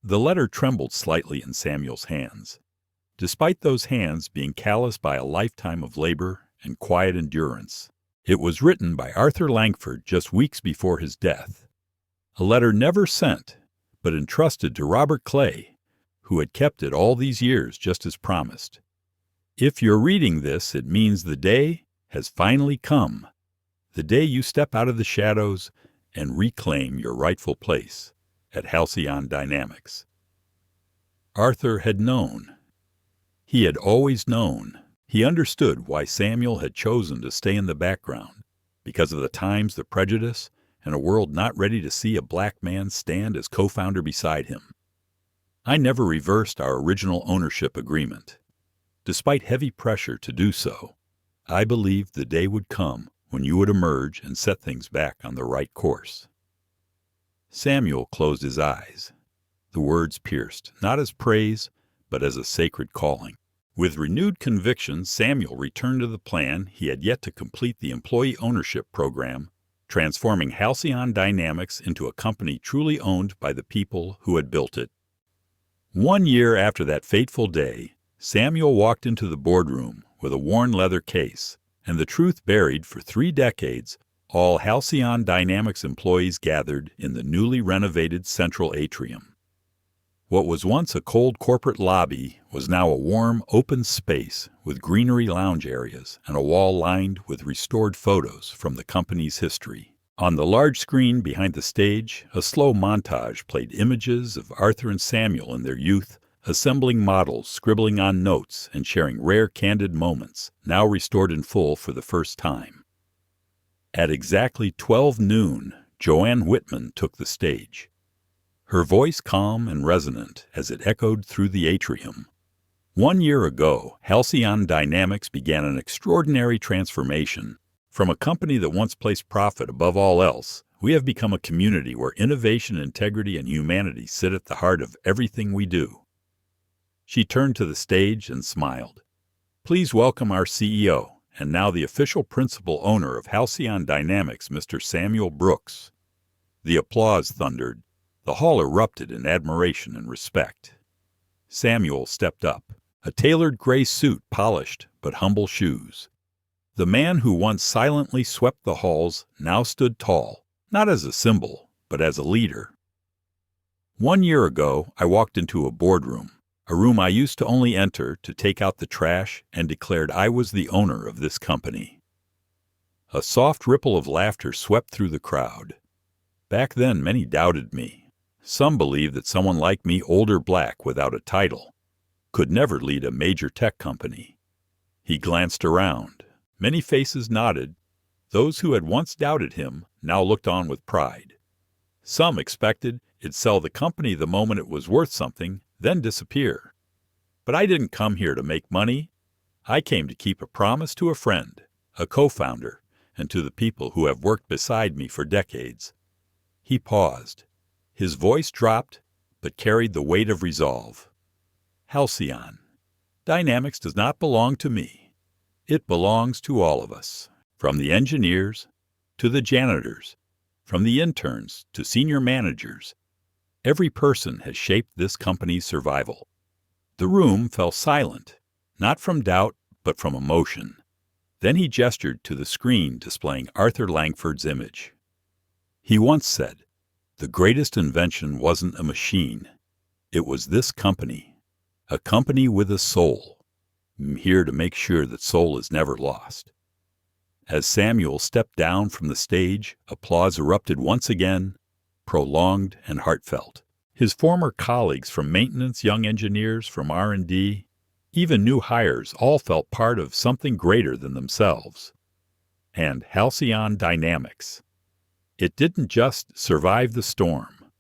The letter trembled slightly in Samuel's hands. Despite those hands being calloused by a lifetime of labor and quiet endurance, it was written by Arthur Langford just weeks before his death. A letter never sent, but entrusted to Robert Clay, who had kept it all these years just as promised. If you're reading this, it means the day has finally come, the day you step out of the shadows and reclaim your rightful place at Halcyon Dynamics. Arthur had known. He had always known. He understood why Samuel had chosen to stay in the background, because of the times, the prejudice, and a world not ready to see a black man stand as co-founder beside him. I never reversed our original ownership agreement. Despite heavy pressure to do so, I believed the day would come when you would emerge and set things back on the right course. Samuel closed his eyes. The words pierced, not as praise, but as a sacred calling. With renewed conviction, Samuel returned to the plan he had yet to complete: the employee ownership program, transforming Halcyon Dynamics into a company truly owned by the people who had built it. 1 year after that fateful day, Samuel walked into the boardroom with a worn leather case and the truth buried for 3 decades. All Halcyon Dynamics employees gathered in the newly renovated central atrium. What was once a cold corporate lobby was now a warm, open space with greenery lounge areas and a wall lined with restored photos from the company's history. On the large screen behind the stage, a slow montage played images of Arthur and Samuel in their youth, assembling models, scribbling on notes, and sharing rare candid moments, now restored in full for the first time. At exactly 12 noon, Joanne Whitman took the stage. Her voice calm and resonant as it echoed through the atrium. 1 year ago, Halcyon Dynamics began an extraordinary transformation. From a company that once placed profit above all else, we have become a community where innovation, integrity, and humanity sit at the heart of everything we do. She turned to the stage and smiled. Please welcome our CEO, and now the official principal owner of Halcyon Dynamics, Mr. Samuel Brooks. The applause thundered. The hall erupted in admiration and respect. Samuel stepped up, a tailored gray suit, polished but humble shoes. The man who once silently swept the halls now stood tall, not as a symbol, but as a leader. 1 year ago, I walked into a boardroom, a room I used to only enter to take out the trash, and declared I was the owner of this company. A soft ripple of laughter swept through the crowd. Back then, many doubted me. Some believed that someone like me, older black without a title, could never lead a major tech company. He glanced around. Many faces nodded. Those who had once doubted him now looked on with pride. Some expected it'd sell the company the moment it was worth something, then disappear. But I didn't come here to make money. I came to keep a promise to a friend, a co-founder, and to the people who have worked beside me for decades. He paused. His voice dropped, but carried the weight of resolve. Halcyon Dynamics does not belong to me. It belongs to all of us, from the engineers to the janitors, from the interns to senior managers. Every person has shaped this company's survival. The room fell silent, not from doubt, but from emotion. Then he gestured to the screen displaying Arthur Langford's image. He once said, "The greatest invention wasn't a machine. It was this company, a company with a soul. I'm here to make sure that soul is never lost." As Samuel stepped down from the stage, applause erupted once again, prolonged and heartfelt. His former colleagues from maintenance, young engineers from R&D, even new hires, all felt part of something greater than themselves. And Halcyon Dynamics. It didn't just survive the storm.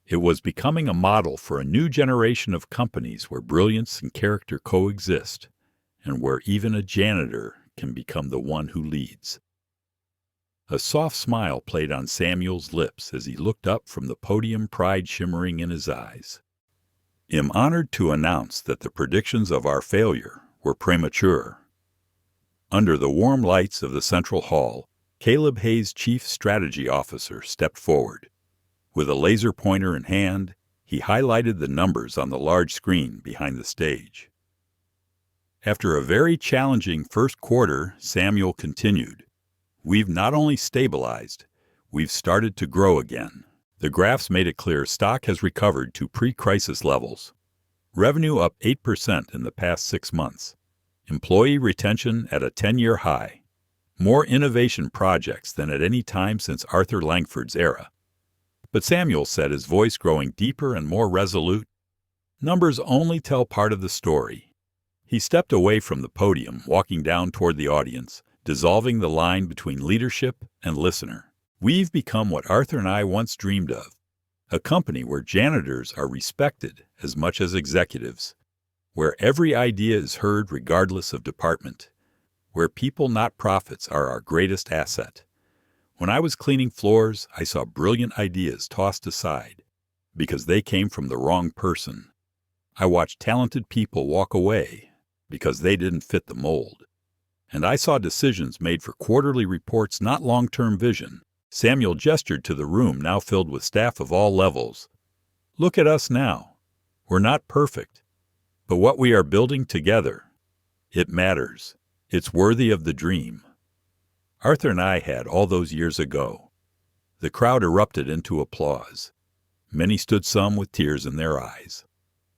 It was becoming a model for a new generation of companies where brilliance and character coexist, and where even a janitor can become the one who leads. A soft smile played on Samuel's lips as he looked up from the podium, pride shimmering in his eyes. "I'm honored to announce that the predictions of our failure were premature." Under the warm lights of the central hall, Caleb Hayes, Chief Strategy Officer, stepped forward. With a laser pointer in hand, he highlighted the numbers on the large screen behind the stage. After a very challenging first quarter, Samuel continued, "We've not only stabilized, we've started to grow again." The graphs made it clear stock has recovered to pre-crisis levels. Revenue up 8% in the past 6 months. Employee retention at a 10-year high. More innovation projects than at any time since Arthur Langford's era. But Samuel said, his voice growing deeper and more resolute, "Numbers only tell part of the story." He stepped away from the podium, walking down toward the audience, dissolving the line between leadership and listener. "We've become what Arthur and I once dreamed of, a company where janitors are respected as much as executives, where every idea is heard regardless of department, where people, not profits, are our greatest asset. When I was cleaning floors, I saw brilliant ideas tossed aside because they came from the wrong person. I watched talented people walk away because they didn't fit the mold. And I saw decisions made for quarterly reports, not long-term vision." Samuel gestured to the room now filled with staff of all levels. "Look at us now. We're not perfect, but what we are building together, it matters. It's worthy of the dream Arthur and I had all those years ago." The crowd erupted into applause. Many stood, some with tears in their eyes.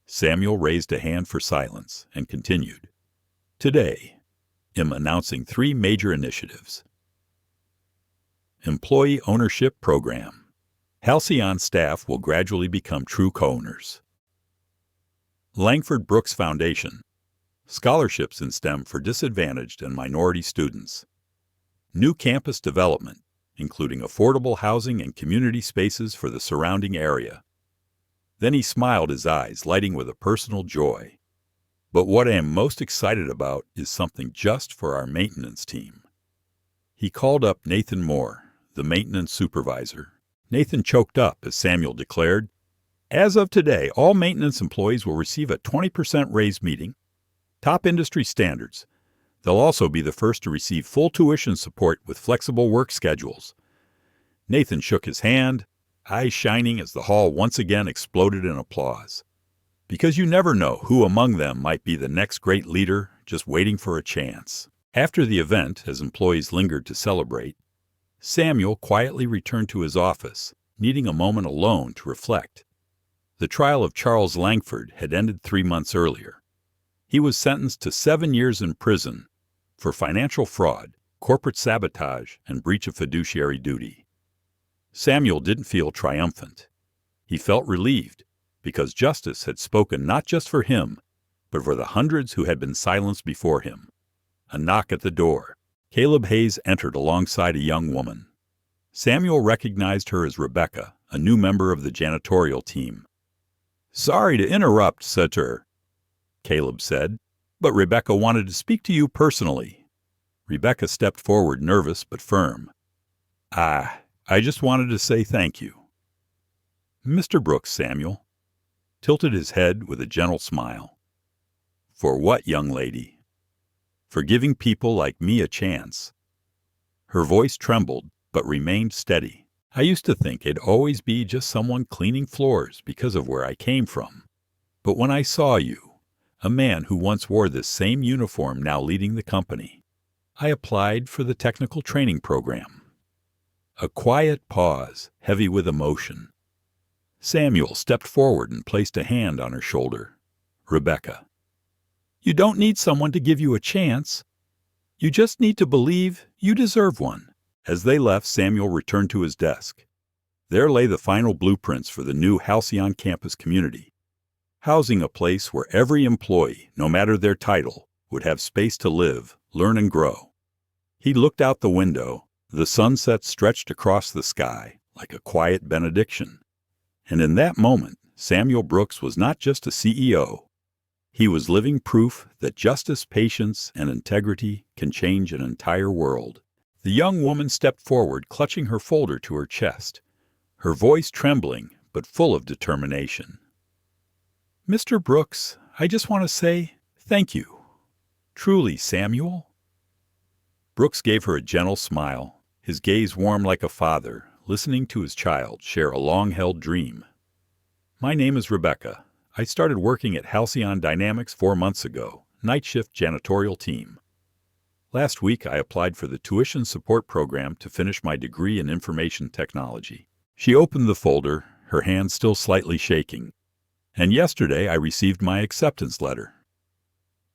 Samuel raised a hand for silence and continued, "Today, I'm announcing 3 major initiatives. Employee Ownership Program. Halcyon staff will gradually become true co-owners. Langford Brooks Foundation. Scholarships in STEM for disadvantaged and minority students. New campus development, including affordable housing and community spaces for the surrounding area." Then he smiled, his eyes lighting with a personal joy. "But what I am most excited about is something just for our maintenance team." He called up Nathan Moore, the maintenance supervisor. Nathan choked up as Samuel declared, "As of today, all maintenance employees will receive a 20% raise meeting top industry standards. They'll also be the first to receive full tuition support with flexible work schedules." Nathan shook his hand, eyes shining as the hall once again exploded in applause. Because you never know who among them might be the next great leader just waiting for a chance. After the event, as employees lingered to celebrate, Samuel quietly returned to his office, needing a moment alone to reflect. The trial of Charles Langford had ended 3 months earlier. He was sentenced to 7 years in prison for financial fraud, corporate sabotage, and breach of fiduciary duty. Samuel didn't feel triumphant. He felt relieved, because justice had spoken not just for him, but for the hundreds who had been silenced before him. A knock at the door. Caleb Hayes entered alongside a young woman. Samuel recognized her as Rebecca, a new member of the janitorial team. "Sorry to interrupt, Senator," Caleb said, "but Rebecca wanted to speak to you personally." Rebecca stepped forward, nervous but firm. I just wanted to say thank you." "Mr. Brooks," Samuel tilted his head with a gentle smile. "For what, young lady?" "For giving people like me a chance." Her voice trembled, but remained steady. "I used to think I'd always be just someone cleaning floors because of where I came from. But when I saw you, a man who once wore this same uniform now leading the company, I applied for the technical training program." A quiet pause, heavy with emotion. Samuel stepped forward and placed a hand on her shoulder. "Rebecca, you don't need someone to give you a chance. You just need to believe you deserve one." As they left, Samuel returned to his desk. There lay the final blueprints for the new Halcyon campus community, housing a place where every employee, no matter their title, would have space to live, learn, and grow. He looked out the window. The sunset stretched across the sky like a quiet benediction. And in that moment, Samuel Brooks was not just a CEO. He was living proof that justice, patience, and integrity can change an entire world. The young woman stepped forward, clutching her folder to her chest, her voice trembling but full of determination. "Mr. Brooks, I just want to say thank you. Truly, Samuel." Brooks gave her a gentle smile, his gaze warm like a father, listening to his child share a long-held dream. "My name is Rebecca. I started working at Halcyon Dynamics 4 months ago, night shift janitorial team. Last week, I applied for the tuition support program to finish my degree in information technology." She opened the folder, her hand still slightly shaking. "And yesterday, I received my acceptance letter.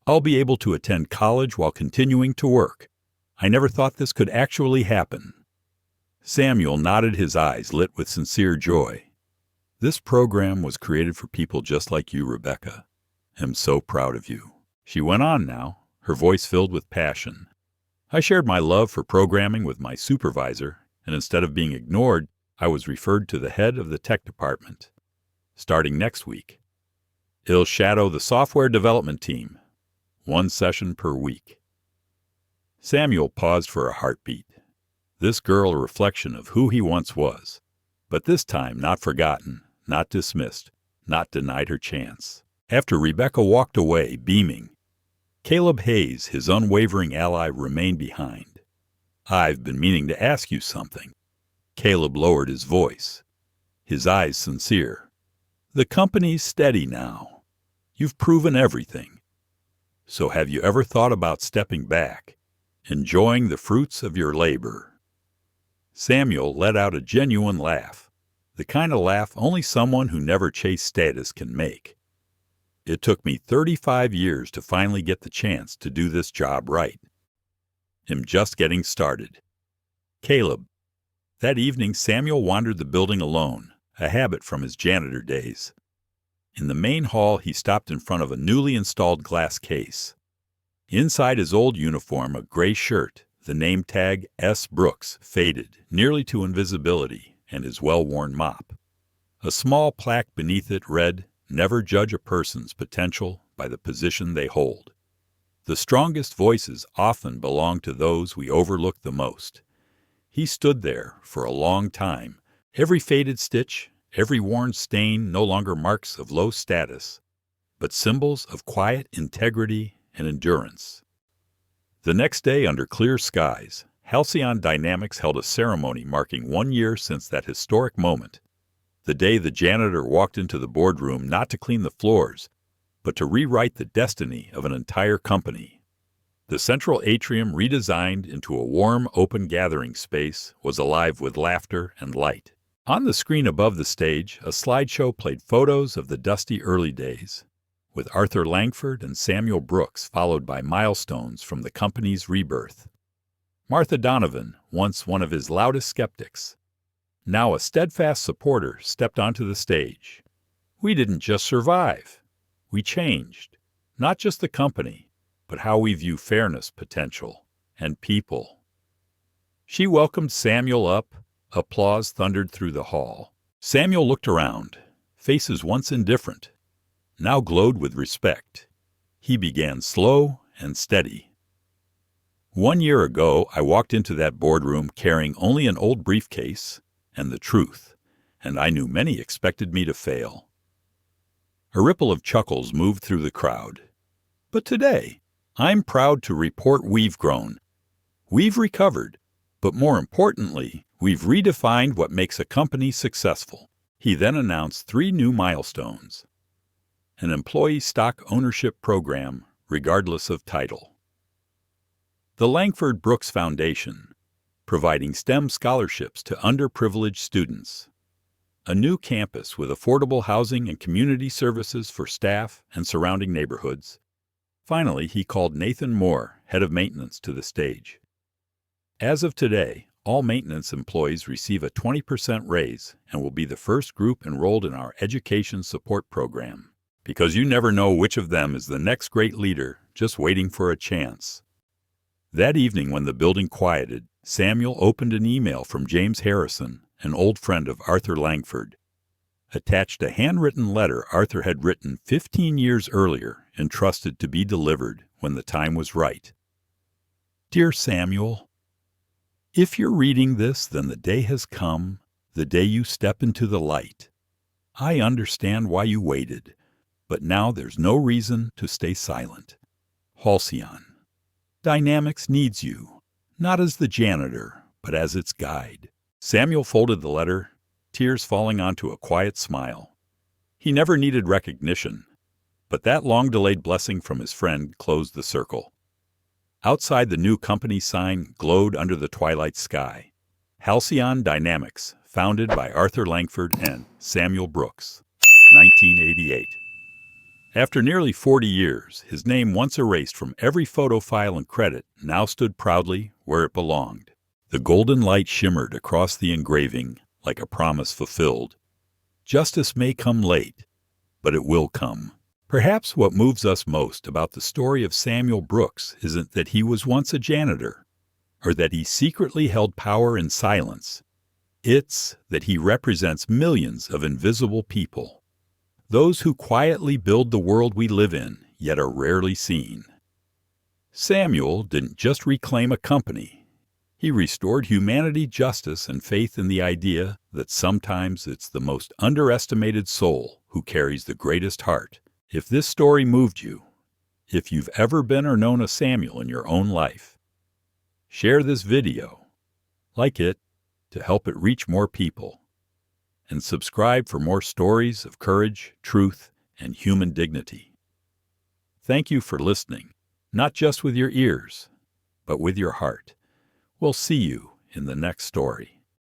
I'll be able to attend college while continuing to work. I never thought this could actually happen." Samuel nodded, his eyes lit with sincere joy. "This program was created for people just like you, Rebecca. I'm so proud of you." She went on now, her voice filled with passion. "I shared my love for programming with my supervisor, and instead of being ignored, I was referred to the head of the tech department. Starting next week, he'll shadow the software development team, 1 session per week." Samuel paused for a heartbeat. This girl a reflection of who he once was, but this time not forgotten, not dismissed, not denied her chance. After Rebecca walked away, beaming, Caleb Hayes, his unwavering ally, remained behind. "I've been meaning to ask you something." Caleb lowered his voice, his eyes sincere. "The company's steady now. You've proven everything. So have you ever thought about stepping back, enjoying the fruits of your labor?" Samuel let out a genuine laugh, the kind of laugh only someone who never chased status can make. "It took me 35 years to finally get the chance to do this job right. I'm just getting started." Caleb. That evening, Samuel wandered the building alone, a habit from his janitor days. In the main hall, he stopped in front of a newly installed glass case. Inside his old uniform, a gray shirt, the name tag S. Brooks faded nearly to invisibility, and his well-worn mop. A small plaque beneath it read, "Never judge a person's potential by the position they hold. The strongest voices often belong to those we overlook the most." He stood there for a long time, every faded stitch, every worn stain no longer marks of low status, but symbols of quiet integrity and endurance. The next day, under clear skies, Halcyon Dynamics held a ceremony marking 1 year since that historic moment, the day the janitor walked into the boardroom not to clean the floors, but to rewrite the destiny of an entire company. The central atrium, redesigned into a warm, open gathering space, was alive with laughter and light. On the screen above the stage, a slideshow played photos of the dusty early days, with Arthur Langford and Samuel Brooks followed by milestones from the company's rebirth. Martha Donovan, once one of his loudest skeptics, now a steadfast supporter, stepped onto the stage. "We didn't just survive. We changed, not just the company, but how we view fairness, potential, and people." She welcomed Samuel up. Applause thundered through the hall. Samuel looked around. Faces once indifferent now glowed with respect. He began slow and steady. 1 year ago, I walked into that boardroom carrying only an old briefcase and the truth, and I knew many expected me to fail. A ripple of chuckles moved through the crowd. But today, I'm proud to report we've grown. We've recovered, but more importantly, we've redefined what makes a company successful. He then announced 3 new milestones. An employee stock ownership program, regardless of title. The Langford Brooks Foundation, providing STEM scholarships to underprivileged students. A new campus with affordable housing and community services for staff and surrounding neighborhoods. Finally, he called Nathan Moore, head of maintenance, to the stage. As of today, all maintenance employees receive a 20% raise and will be the first group enrolled in our education support program, because you never know which of them is the next great leader just waiting for a chance. That evening, when the building quieted, Samuel opened an email from James Harrison, an old friend of Arthur Langford. attached a handwritten letter Arthur had written 15 years earlier and trusted to be delivered when the time was right. Dear Samuel, if you're reading this, then the day has come, the day you step into the light. I understand why you waited, but now there's no reason to stay silent. Halcyon Dynamics needs you, not as the janitor, but as its guide. Samuel folded the letter, tears falling onto a quiet smile. He never needed recognition, but that long-delayed blessing from his friend closed the circle. Outside, the new company sign glowed under the twilight sky. Halcyon Dynamics, founded by Arthur Langford and Samuel Brooks, 1988. After nearly 40 years, his name once erased from every photo file and credit now stood proudly where it belonged. The golden light shimmered across the engraving like a promise fulfilled. Justice may come late, but it will come. Perhaps what moves us most about the story of Samuel Brooks isn't that he was once a janitor, or that he secretly held power in silence. It's that he represents millions of invisible people, those who quietly build the world we live in, yet are rarely seen. Samuel didn't just reclaim a company. He restored humanity, justice, and faith in the idea that sometimes it's the most underestimated soul who carries the greatest heart. If this story moved you, if you've ever been or known a Samuel in your own life, share this video, like it to help it reach more people, and subscribe for more stories of courage, truth, and human dignity. Thank you for listening, not just with your ears, but with your heart. We'll see you in the next story.